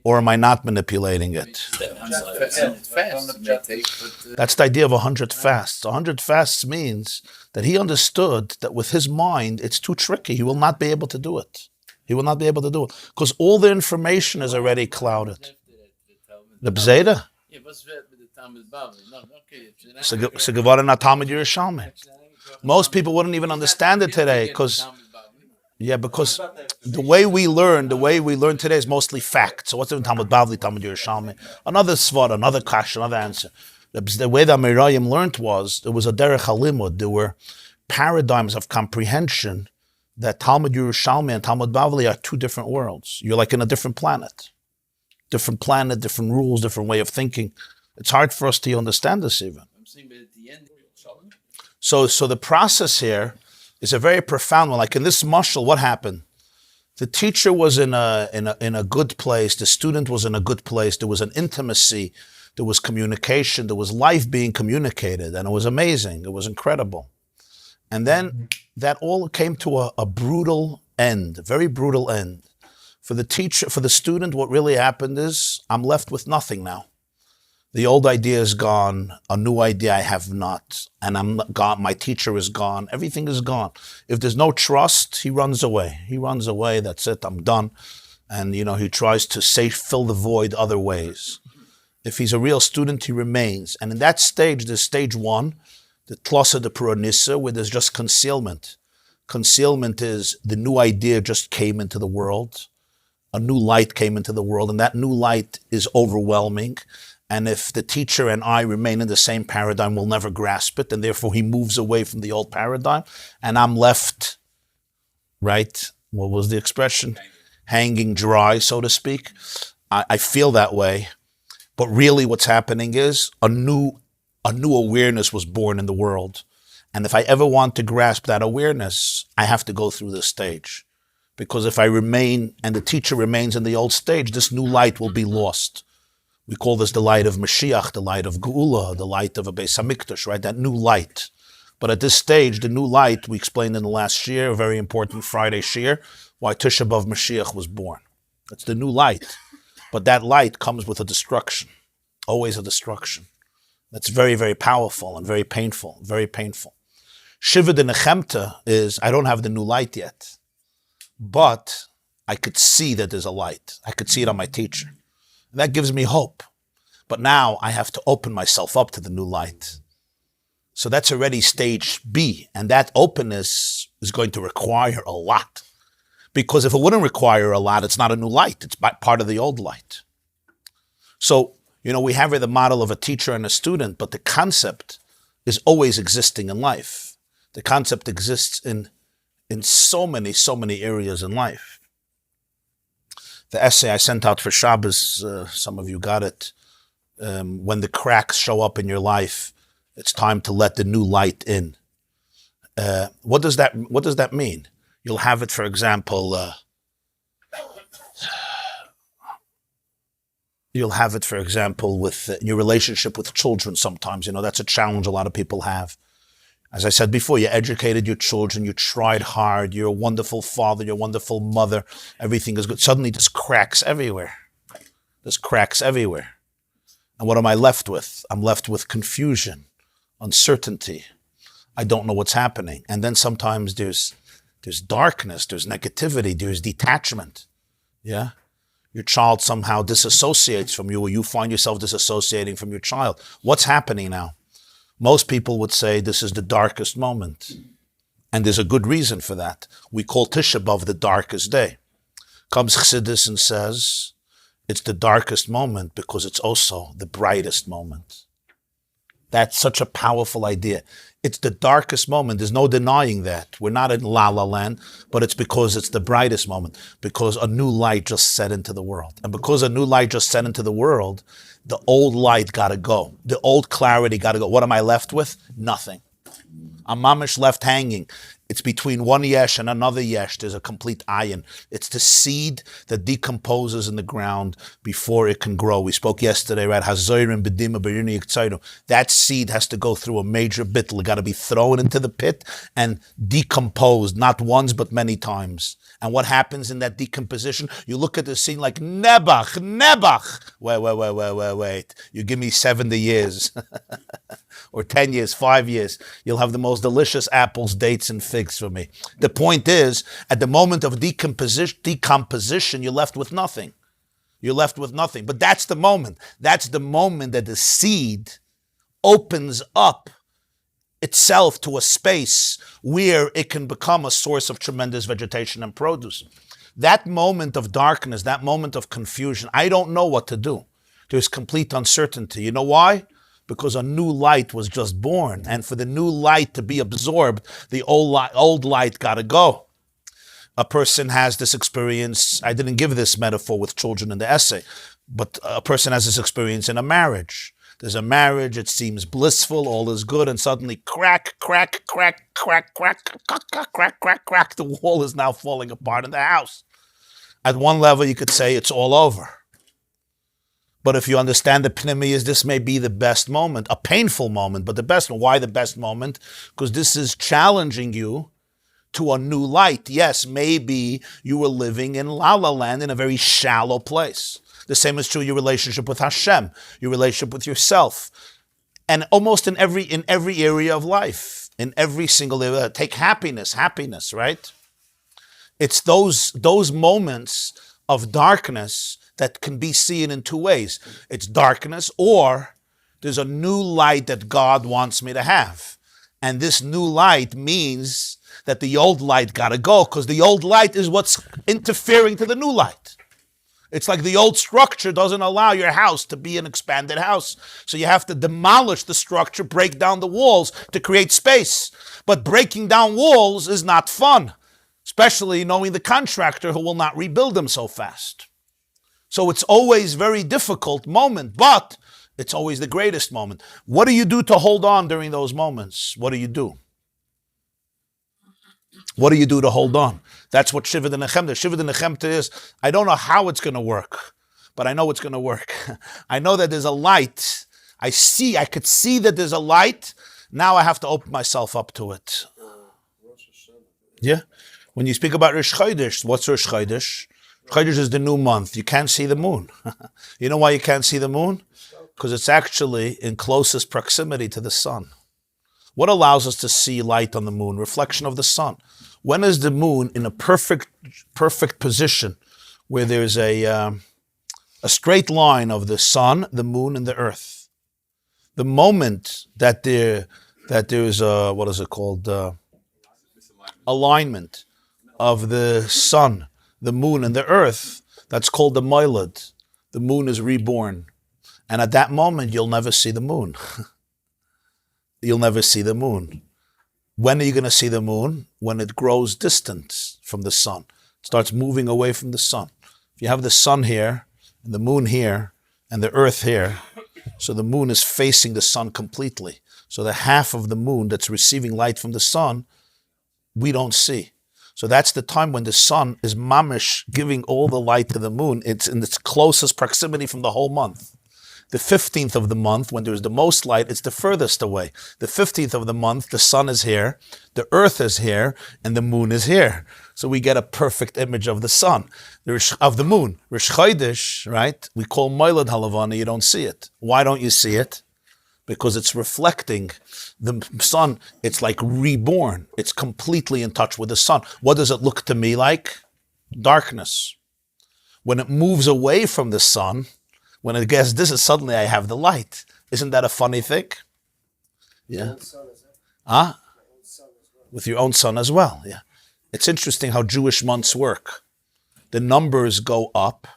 or am I not manipulating it? That's the idea of 100 fasts. 100 fasts means that he understood that with his mind, it's too tricky. He will not be able to do it. Because all the information is already clouded. The Bzeda? So geworden a Talmud Yerushalmi. Most people wouldn't even understand it today because the way we learn today is mostly fact. So what's in Talmud Bavli, Talmud Yerushalmi? Another svar, another kash, another answer. The way that Mirayim learned was there was a derech halimud. There were paradigms of comprehension that Talmud Yerushalmi and Talmud Bavli are two different worlds. You're like in a different planet, different rules, different way of thinking. It's hard for us to understand this even. So the process here is a very profound one. Like in this mashal, what happened? The teacher was in a good place. The student was in a good place. There was an intimacy. There was communication. There was life being communicated, and it was amazing. It was incredible. And then that all came to a brutal end, a very brutal end. For the teacher, for the student, what really happened is I'm left with nothing now. The old idea is gone, a new idea I have not, and I'm not gone, my teacher is gone, everything is gone. If there's no trust, he runs away. He runs away, that's it, I'm done. And he tries to fill the void other ways. If he's a real student, he remains. And in that stage, there's stage one, the tlasa de puranissa, where there's just concealment. Concealment is the new idea just came into the world. A new light came into the world, and that new light is overwhelming. And if the teacher and I remain in the same paradigm, we'll never grasp it. And therefore, he moves away from the old paradigm. And I'm left, right? What was the expression? Hanging dry, so to speak. I feel that way. But really what's happening is a new awareness was born in the world. And if I ever want to grasp that awareness, I have to go through this stage. Because if I remain and the teacher remains in the old stage, this new light will be lost. We call this the light of Mashiach, the light of Geula, the light of a Beis HaMikdash, right? That new light. But at this stage, the new light, we explained in the last shir, a very important Friday shir, why Tisha B'Av Mashiach was born. That's the new light. But that light comes with a destruction. Always a destruction. That's very, very powerful and very painful. Very painful. Shiva de Nechemta is, I don't have the new light yet. But I could see that there's a light. I could see it on my teacher. That gives me hope. But now I have to open myself up to the new light. So that's already stage B. And that openness is going to require a lot. Because if it wouldn't require a lot, it's not a new light. It's part of the old light. So, we have here the model of a teacher and a student, but the concept is always existing in life. The concept exists in so many areas in life. The essay I sent out for Shabbos, some of you got it. When the cracks show up in your life, it's time to let the new light in. What does that mean? You'll have it, for example, with your relationship with children sometimes. That's a challenge a lot of people have. As I said before, you educated your children, you tried hard, you're a wonderful father, you're a wonderful mother, everything is good. Suddenly there's cracks everywhere. There's cracks everywhere. And what am I left with? I'm left with confusion, uncertainty. I don't know what's happening. And then sometimes there's darkness, there's negativity, there's detachment. Yeah? Your child somehow disassociates from you, or you find yourself disassociating from your child. What's happening now? Most people would say this is the darkest moment. And there's a good reason for that. We call Tisha B'Av the darkest day. Comes Chassidus and says, it's the darkest moment because it's also the brightest moment. That's such a powerful idea. It's the darkest moment. There's no denying that. We're not in La La Land, but it's because it's the brightest moment, because a new light just set into the world. And because a new light just set into the world, the old light got to go. The old clarity got to go. What am I left with? Nothing. I'm mamish left hanging. It's between one yesh and another yesh. There's a complete ayin. It's the seed that decomposes in the ground before it can grow. We spoke yesterday, right? That seed has to go through a major bittul. It got to be thrown into the pit and decomposed, not once, but many times. And what happens in that decomposition? You look at the seed like, Nebach. Wait. You give me 70 years. Or 10 years, 5 years. You'll have the most delicious apples, dates, and figs for me. The point is, at the moment of decomposition, you're left with nothing. You're left with nothing. But that's the moment. That's the moment that the seed opens up itself to a space where it can become a source of tremendous vegetation and produce. That moment of darkness, that moment of confusion, I don't know what to do. There's complete uncertainty. You know why? Because a new light was just born. And for the new light to be absorbed, the old light got to go. A person has this experience. I didn't give this metaphor with children in the essay, but a person has this experience in a marriage. There's a marriage, it seems blissful, all is good, and suddenly crack, crack, crack, crack, crack, crack, crack, crack, crack, crack, the wall is now falling apart in the house. At one level, you could say it's all over. But if you understand the pnimiyus, this may be the best moment, a painful moment, but the best one. Why the best moment? Because this is challenging you to a new light. Yes, maybe you were living in La La Land in a very shallow place. The same is true your relationship with Hashem, your relationship with yourself, and almost in every area of life, in every single area. Take happiness, right? It's those moments of darkness that can be seen in two ways. It's darkness, or there's a new light that God wants me to have. And this new light means that the old light got to go, because the old light is what's interfering to the new light. It's like the old structure doesn't allow your house to be an expanded house. So you have to demolish the structure, break down the walls to create space. But breaking down walls is not fun, especially knowing the contractor who will not rebuild them so fast. So it's always a very difficult moment, but it's always the greatest moment. What do you do to hold on during those moments? What do you do? What do you do to hold on? That's what Shiva Nechemta. Shiva Nechemta is, I don't know how it's going to work, but I know it's going to work. I know that there's a light. I could see that there's a light. Now I have to open myself up to it. Yeah? When you speak about Rosh Chodesh, what's Rosh Chodesh? Rosh Chodesh is the new month. You can't see the moon. You know why you can't see the moon? Because it's actually in closest proximity to the sun. What allows us to see light on the moon? Reflection of the sun. When is the moon in a perfect position where there's a straight line of the sun, the moon, and the earth? The moment that there's alignment of the sun, the moon, and the earth, that's called the Moilad. The moon is reborn. And at that moment, you'll never see the moon. You'll never see the moon. When are you going to see the moon? When it grows distant from the sun. It starts moving away from the sun. If you have the sun here, and the moon here, and the earth here, so the moon is facing the sun completely. So the half of the moon that's receiving light from the sun, we don't see. So that's the time when the sun is mamish, giving all the light to the moon. It's in its closest proximity from the whole month. The 15th of the month, when there's the most light, it's the furthest away. The 15th of the month, the sun is here, the earth is here, and the moon is here. So we get a perfect image of the sun, of the moon. Rosh Chodesh, right? We call Moilad Halavana, you don't see it. Why don't you see it? Because it's reflecting the sun. It's like reborn. It's completely in touch with the sun. What does it look to me like? Darkness. When it moves away from the sun, when it gets this, suddenly I have the light. Isn't that a funny thing? Yeah. With your own son as well. Yeah. It's interesting how Jewish months work. The numbers go up.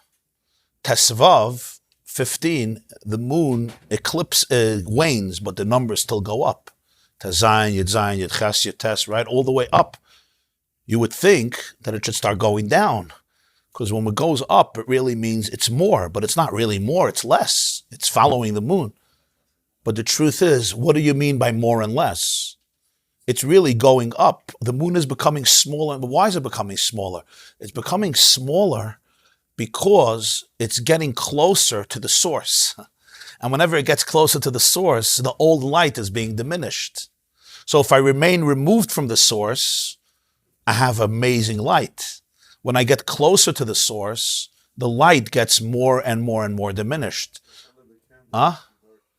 Tesvav, 15, the moon wanes, but the numbers still go up. Tezayin, Yud Ches, Yud Tes, right? All the way up. You would think that it should start going down. Because when it goes up, it really means it's more, but it's not really more, it's less. It's following the moon. But the truth is, what do you mean by more and less? It's really going up. The moon is becoming smaller. But why is it becoming smaller? It's becoming smaller because it's getting closer to the source. And whenever it gets closer to the source, the old light is being diminished. So if I remain removed from the source, I have amazing light. When I get closer to the source, the light gets more and more and more diminished.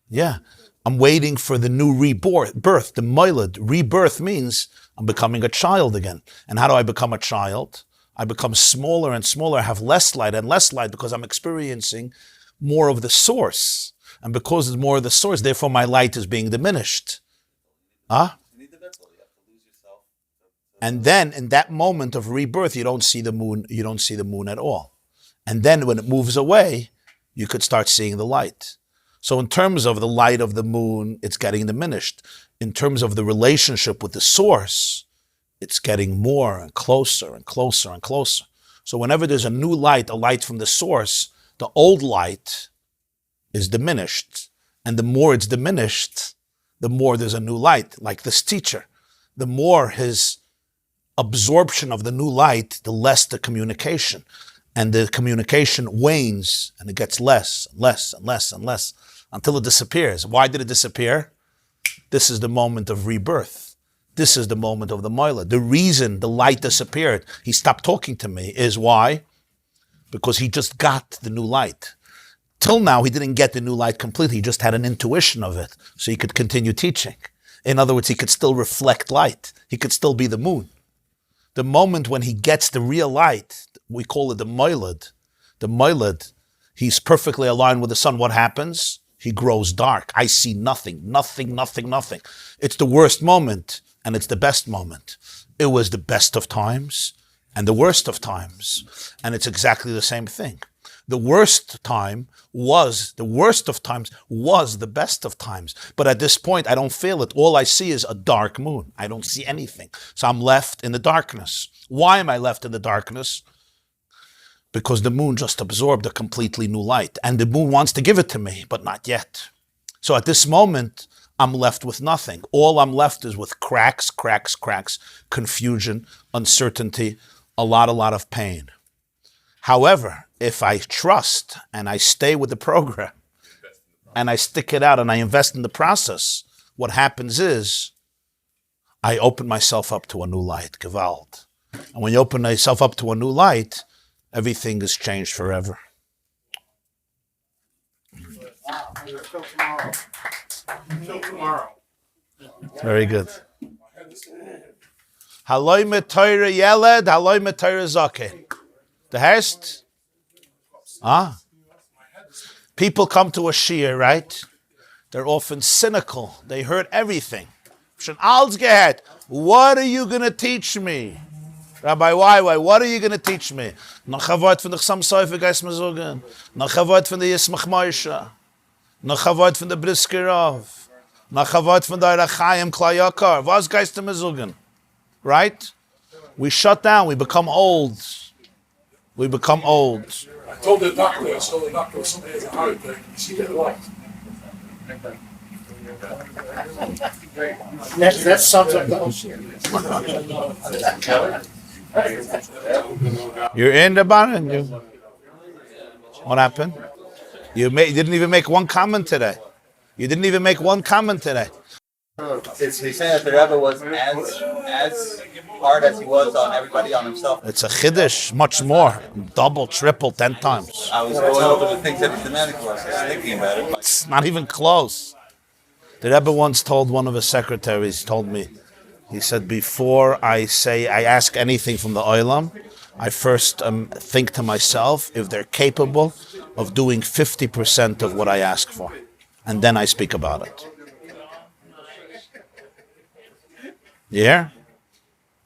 Yeah. I'm waiting for the new rebirth, the Moilad. Rebirth means I'm becoming a child again. And how do I become a child? I become smaller and smaller, have less light and less light because I'm experiencing more of the source. And because there's more of the source, therefore my light is being diminished. Huh? You need the bittul. You have to lose yourself. And then in that moment of rebirth, you don't see the moon. You don't see the moon at all. And then when it moves away, you could start seeing the light. So in terms of the light of the moon, it's getting diminished. In terms of the relationship with the source, it's getting more and closer and closer and closer. So whenever there's a new light, a light from the source, the old light is diminished. And the more it's diminished, the more there's a new light. Like this teacher, the more his absorption of the new light, the less the communication. And the communication wanes and it gets less and less and less and less until it disappears. Why did it disappear? This is the moment of rebirth. This is the moment of the Moila. The reason the light disappeared, he stopped talking to me, is why? Because he just got the new light. Till now, he didn't get the new light completely. He just had an intuition of it, so he could continue teaching. In other words, he could still reflect light. He could still be the moon. The moment when he gets the real light, we call it the Moilad. The Moilad, he's perfectly aligned with the sun. What happens? He grows dark. I see nothing, nothing, nothing, nothing. It's the worst moment, and it's the best moment. It was the best of times and the worst of times. And it's exactly the same thing. The worst time was, the worst of times was the best of times. But at this point, I don't feel it. All I see is a dark moon. I don't see anything. So I'm left in the darkness. Why am I left in the darkness? Because the moon just absorbed a completely new light. And the moon wants to give it to me, but not yet. So at this moment, I'm left with nothing. All I'm left is with cracks, confusion, uncertainty, a lot of pain. However, if I trust and I stay with the program and I stick it out and I invest in the process, what happens is I open myself up to a new light, Gewalt. And when you open yourself up to a new light, everything is changed forever. Very good. Haloi me'Torah yeled, haloi me'Torah zaken. The Hest? People come to a shiur, right? They're often cynical. They heard everything. What are you going to teach me? Rabbi, why? What are you going to teach me? Noch ein Wort von der Chassam Sofer, geist mir sagen. Noch ein Wort von der Yismach Moishe. Noch ein Wort von der Brisker Rav. Noch ein Wort von der Chaim Klayakar. Was geist mir sagen? Right? We shut down. We become old. We become old. I told the doctor, somebody has a heart attack. She didn't like. That sums up the whole shit. You're in the barn. What happened? You didn't even make one comment today. He's saying that the Rebbe was as hard as he was on everybody, on himself. It's a chiddush, much more. Double, triple, 10 times. I was going over the things that he demanded for us. I was thinking about it. It's not even close. The Rebbe once told one of his secretaries, told me, he said, before I ask anything from the Olam, I first think to myself if they're capable of doing 50% of what I ask for. And then I speak about it. Yeah?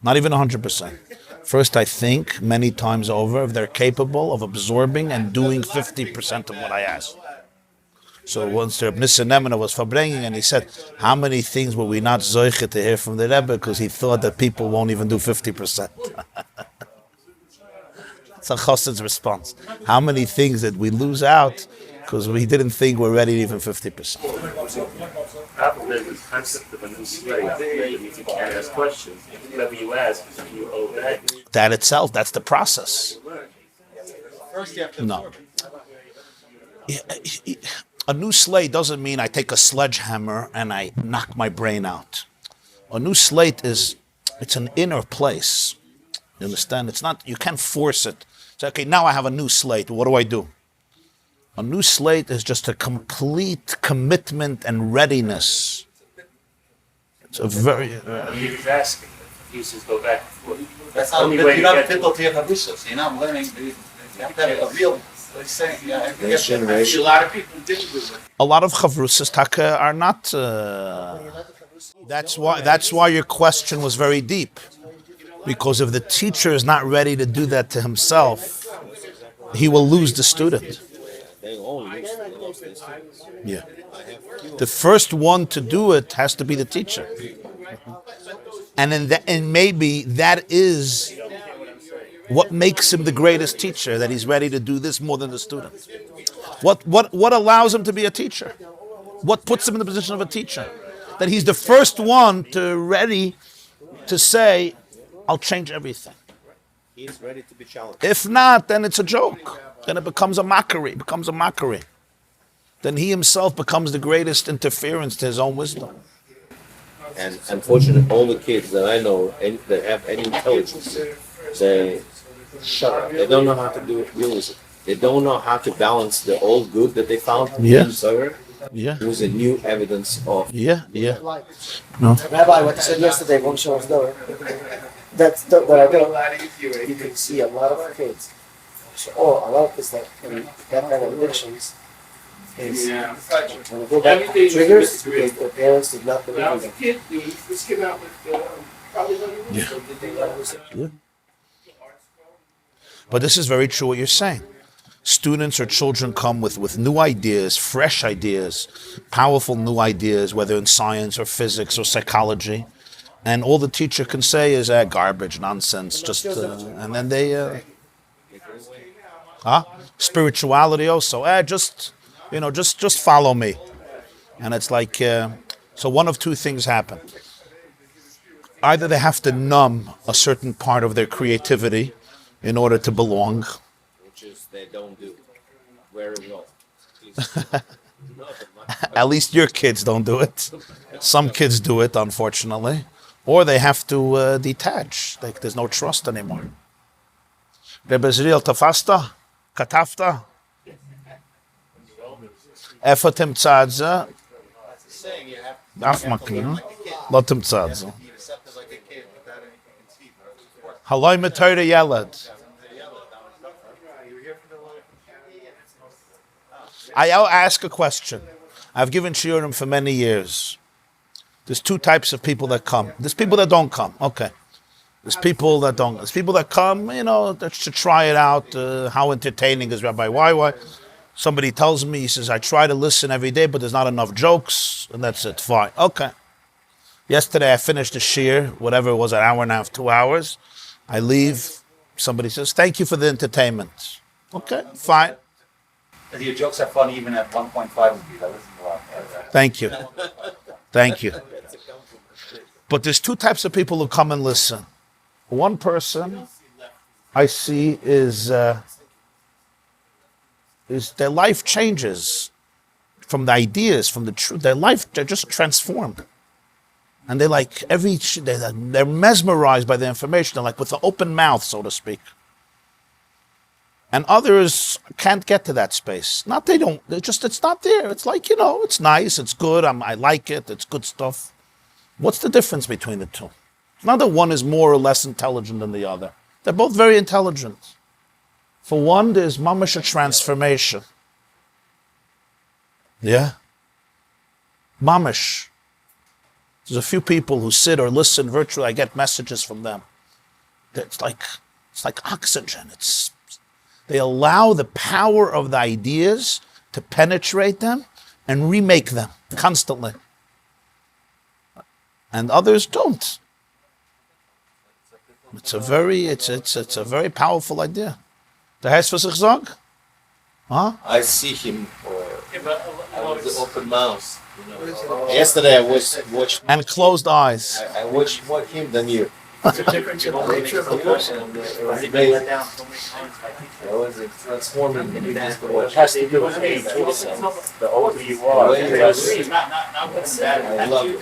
Not even 100%. First, I think many times over if they're capable of absorbing and doing 50% of what I ask. So once the Mr. Nemena was verbringing, and he said, how many things were we not zoiche to hear from the Rebbe because he thought that people won't even do 50%. It's a chassid's response. How many things did we lose out because we didn't think we're ready to even 50%. There's this concept of a new slave. You can't ask questions. Whatever you ask, you obey. That itself, that's the process. First you have to No. A new slate doesn't mean I take a sledgehammer and I knock my brain out. A new slate it's an inner place. You understand? It's not, you can't force it. Say, okay, now I have a new slate. What do I do? A new slate is just a complete commitment and readiness. It's a very... He was asking. He says go back and forth. That's how Only way you to don't get fit to your chavrusos. You know, I'm learning. You have to have a real. a lot of people didn't do it. A lot of chavrusas taka are not... That's why your question was very deep. Because if the teacher is not ready to do that to himself, he will lose the student. Yeah. The first one to do it has to be the teacher. And maybe that is what makes him the greatest teacher, that he's ready to do this more than the student. What allows him to be a teacher? What puts him in the position of a teacher? That he's the first one ready to say, I'll change everything. He's ready to be challenged. If not, then it's a joke. Then it becomes a mockery. Then he himself becomes the greatest interference to his own wisdom. And unfortunately, all the kids that I know that have any intelligence, they shut up. They don't know how to deal with it. They don't know how to balance the old good that they found in Torah with a new evidence of. No. Rabbi, what you said yesterday, Monsey was there. That's that I think you can see a lot of kids. So, a lot of kids that kind of addictions is when they go back to triggers, it's because their parents did not believe in them. But this is very true what you're saying. Students or children come with new ideas, fresh ideas, powerful new ideas, whether in science or physics or psychology. And all the teacher can say is garbage, nonsense, and then they, spirituality also, just follow me. And it's like, so one of two things happen. Either they have to numb a certain part of their creativity in order to belong. Which is they don't do very well. At least your kids don't do it. Some kids do it, unfortunately. Or they have to detach. Like there's no trust anymore. Rebbe Zriel tafasta, katafta, efa timtzadza, afmakna, lo timtzadza. Haloi metorah yelad. I'll ask a question. I've given shiurim for many years. There's two types of people that come. There's people that don't come. Okay. There's people that don't. There's people that come, that should try it out. How entertaining is Rabbi YY? Somebody tells me, he says, I try to listen every day, but there's not enough jokes, and that's it. Fine. Okay. Yesterday I finished the shiur, whatever it was, an hour and a half, 2 hours. I leave. Somebody says, thank you for the entertainment. Okay, fine. Your jokes are funny even at 1.5 of you. That listen a lot. Thank you. Thank you. But there's two types of people who come and listen. One person I see is their life changes from the ideas, from the truth. Their life, they're just transformed. And they're mesmerized by the information. They're like with an open mouth, so to speak. And others can't get to that space. It's not there. It's like, it's nice, it's good, I like it, it's good stuff. What's the difference between the two? It's not that one is more or less intelligent than the other. They're both very intelligent. For one, there's mamash a transformation. Yeah? Mamash. There's a few people who sit or listen virtually. I get messages from them. It's like oxygen. They allow the power of the ideas to penetrate them and remake them constantly. And others don't. It's a very powerful idea. Der heißt was ich sag? Huh? I see him with the open mouth. Yesterday I watched and closed eyes. I watched more him than you. It's a difference in the nature of the person. It has to do with age also. The older you are, the less. I love it.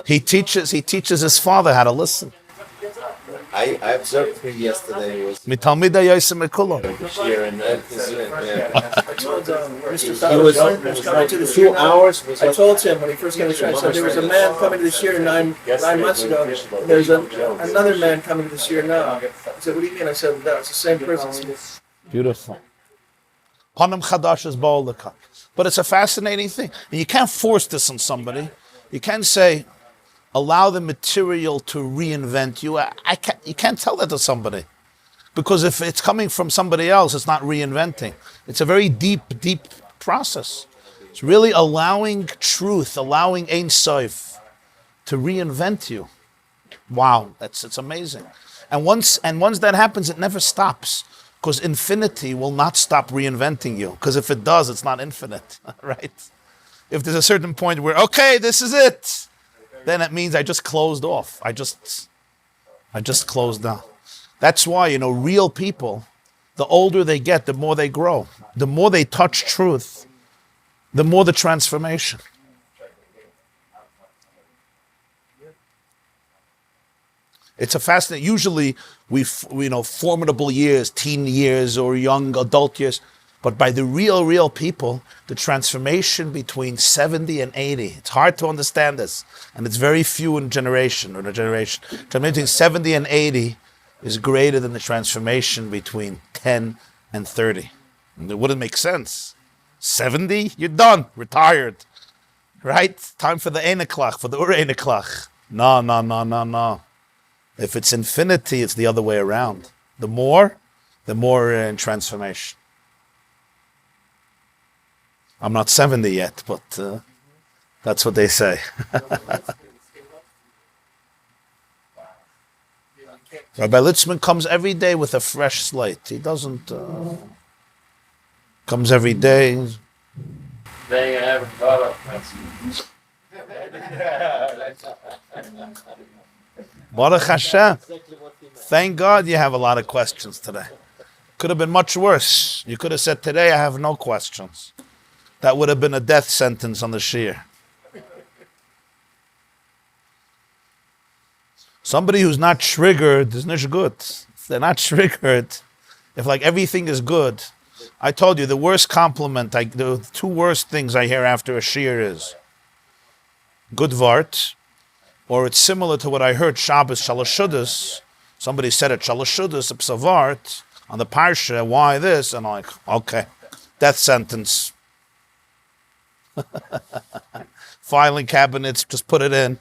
He teaches his father how to listen. I observed him yesterday. Mitalmidei Eisa mekulam. I told Mr. He was coming to the 2 shiur. hours. I told him when he first came to the shiur, I said there was a man coming to the shiur nine months ago. And there's another man coming to the shiur now. I said, what do you mean? I said, no, it's the same person. Beautiful. Panam chadash is ba'olaka. But it's a fascinating thing. And you can't force this on somebody. You can't say, allow the material to reinvent you. You can't tell that to somebody. Because if it's coming from somebody else, it's not reinventing. It's a very deep, deep process. It's really allowing truth, allowing Ein Sof to reinvent you. Wow, it's amazing. And once that happens, it never stops. Because infinity will not stop reinventing you. Because if it does, it's not infinite, right? If there's a certain point where, okay, this is it, then it means I just closed off. I just closed down. That's why, real people, the older they get, the more they grow. The more they touch truth, the more the transformation. It's a fascinating, usually formidable years, teen years or young adult years, but by the real people, the transformation between 70 and 80, it's hard to understand this, and it's very few in a generation. Between 70 and 80 is greater than the transformation between 10 and 30. And it wouldn't make sense. 70, you're done, retired, right? Time for the Einiklach, for the Ur Einiklach. No. If it's infinity, it's the other way around. The more in transformation. I'm not 70 yet, but that's what they say. Rabbi Litzman comes every day with a fresh slate. He doesn't... comes every day. They haven't thought of Baruch Hashem. Thank God you have a lot of questions today. Could have been much worse. You could have said, today I have no questions. That would have been a death sentence on the shiur. Somebody who's not triggered is not good. If they're not triggered, if like everything is good, I told you the worst compliment, the two worst things I hear after a shiur is good vart, or it's similar to what I heard Shabbos Shalashudas. Somebody said at Shalashudas, Psavart, on the Parsha, why this? And I'm like, okay, death sentence. Filing cabinets, just put it in.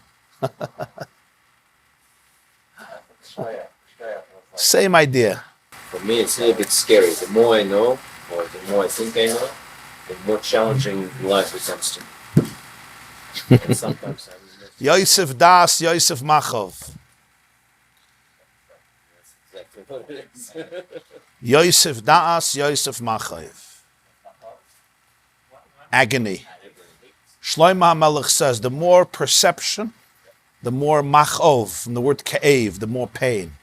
Same idea. For me, it's a little bit scary. The more I know, or the more I think I know, the more challenging life becomes to me. And sometimes I miss Yosef Das, Yosef Machov. That's exactly what it is. Yosef Das, Yosef Machov. Agony. Shlomo HaMelech says, the more perception, the more machov, from the word ka'ev, the more pain,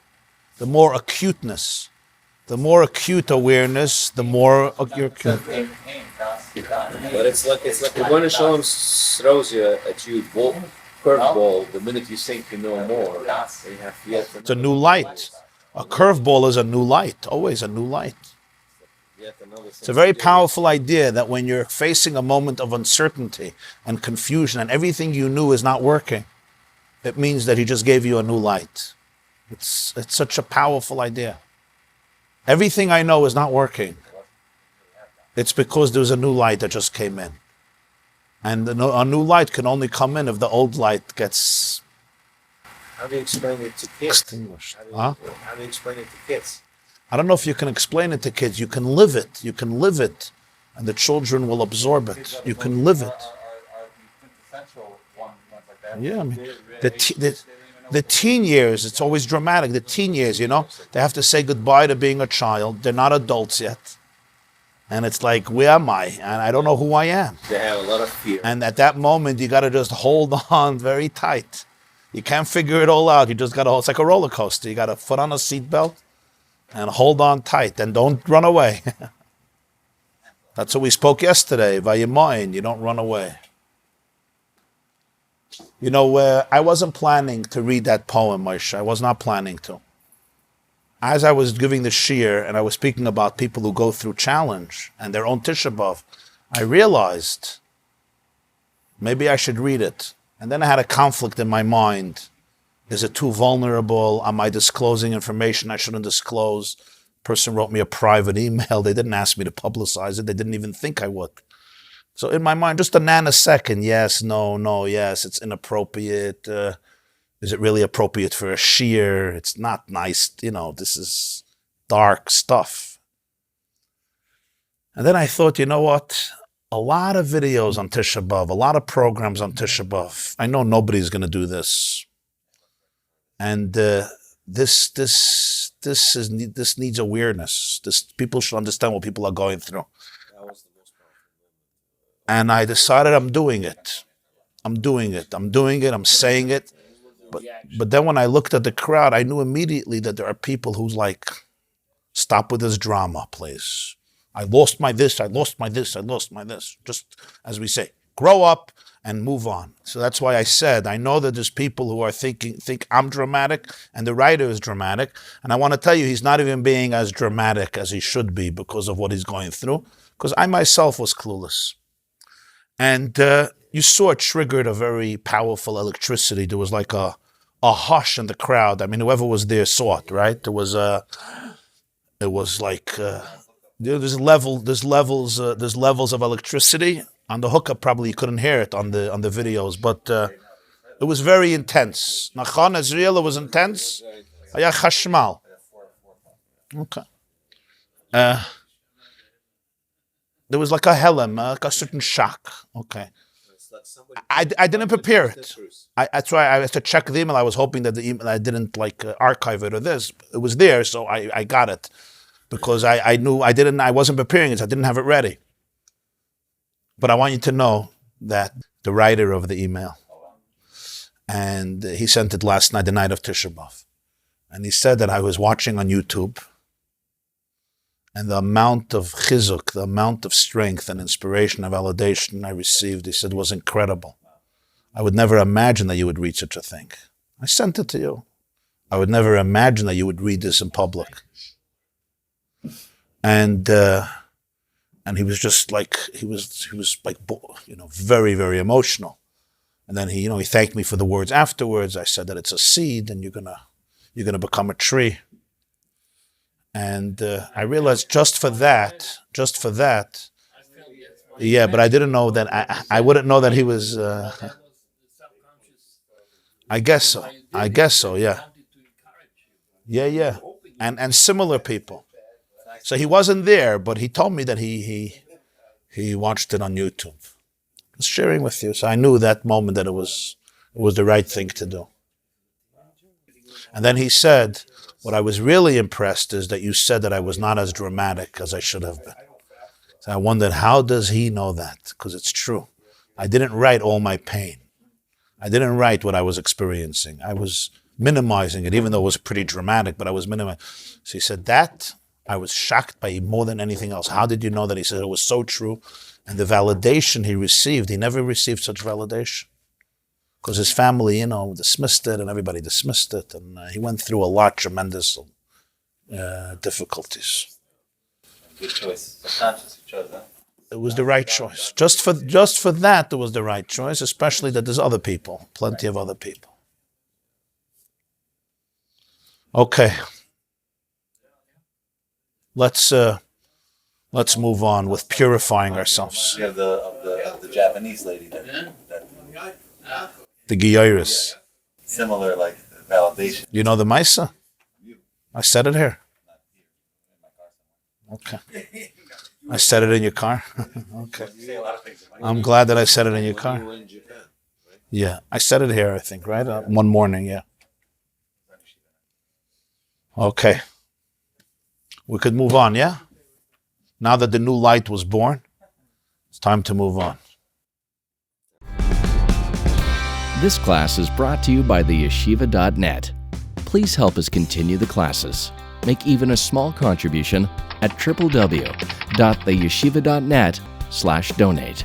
the more acuteness, the more acute awareness, the more you're acute. But it's like the one Shalom throws you at you curveball the minute you think you know more. You have yet to It's a new light. A curveball is a new light, always a new light. It's a very powerful idea that when you're facing a moment of uncertainty and confusion and everything you knew is not working, it means that he just gave you a new light. It's such a powerful idea. Everything I know is not working. It's because there's a new light that just came in. And a new light can only come in if the old light gets How do you explain it to kids? extinguished. How do you explain it to kids? I don't know if you can explain it to kids. You can live it. You can live it. And the children will absorb it. You can live it. Yeah, I mean, the teen years, it's always dramatic. The teen years, they have to say goodbye to being a child. They're not adults yet. And it's like, where am I? And I don't know who I am. They have a lot of fear. And at that moment, you got to just hold on very tight. You can't figure it all out. You just got to hold. It's like a roller coaster. You got to put on a seatbelt and hold on tight and don't run away. That's what we spoke yesterday. Vayimayin, you don't run away. I wasn't planning to read that poem, Moshe. I was not planning to. As I was giving the shiur and I was speaking about people who go through challenge and their own Tisha B'Av, I realized maybe I should read it. And then I had a conflict in my mind. Is it too vulnerable? Am I disclosing information I shouldn't disclose? Person wrote me a private email. They didn't ask me to publicize it. They didn't even think I would. So in my mind, just a nanosecond, yes, no, yes, it's inappropriate. Is it really appropriate for a shiur? It's not nice, this is dark stuff. And then I thought, you know what? A lot of videos on Tisha B'Av, a lot of programs on Tisha B'Av. I know nobody's going to do this. And this needs awareness. People should understand what people are going through. And I decided I'm doing it. I'm saying it. But then when I looked at the crowd, I knew immediately that there are people who's like, stop with this drama, please. I lost my this. Just as we say, grow up and move on. So that's why I said, I know that there's people who are think I'm dramatic and the writer is dramatic. And I want to tell you, he's not even being as dramatic as he should be because of what he's going through. Because I myself was clueless. And you saw it triggered a very powerful electricity. There was like a hush in the crowd. I mean, whoever was there saw it, right? It was like there's levels of electricity. On the hookup, probably you couldn't hear it on the videos, but it was very intense. Nachon Israel, it was intense. Haya chashmal. Okay. There was like a helem, like a certain shock. Okay. I didn't prepare it. That's why I had to check the email. I was hoping that the email, I didn't archive it or this. It was there, so I got it. Because I knew I wasn't preparing it, so I didn't have it ready. But I want you to know that the writer of the email, and he sent it last night, the night of Tisha B'Av. And he said that I was watching on YouTube, and the amount of chizuk, the amount of strength and inspiration and validation I received, he said, was incredible. I would never imagine that you would read such a thing. I sent it to you. I would never imagine that you would read this in public. And he was just like, he was like, very, very emotional. And then he thanked me for the words afterwards. I said that it's a seed and you're gonna become a tree. And I realized just for that, yeah, but I didn't know that, I wouldn't know that he was, I guess so, yeah. Yeah. And similar people. So he wasn't there, but he told me that he watched it on YouTube. I was sharing with you, so I knew that moment that it was the right thing to do. And then he said, what I was really impressed is that you said that I was not as dramatic as I should have been. So I wondered, how does he know that? Because it's true. I didn't write all my pain. I didn't write what I was experiencing. I was minimizing it, even though it was pretty dramatic, but I was minimizing. So he said that I was shocked by more than anything else. How did you know that? He said it was so true. And the validation he received, he never received such validation. Because his family, dismissed it, and everybody dismissed it. And he went through a lot, tremendous difficulties. Good choice. Subconscious you chose, huh? It was the right choice. Just for that, it was the right choice, especially that there's other people, plenty of other people. Okay. Let's move on with purifying ourselves. You have the Japanese lady there. The Giyaris. Similar, validation. You know the Maisa? I said it here. Okay. I said it in your car? Okay. I'm glad that I said it in your car. Yeah, I said it here, I think, right? One morning, yeah. Okay. We could move on, yeah? Now that the new light was born, it's time to move on. This class is brought to you by theyeshiva.net. Please help us continue the classes. Make even a small contribution at www.theyeshiva.net/donate.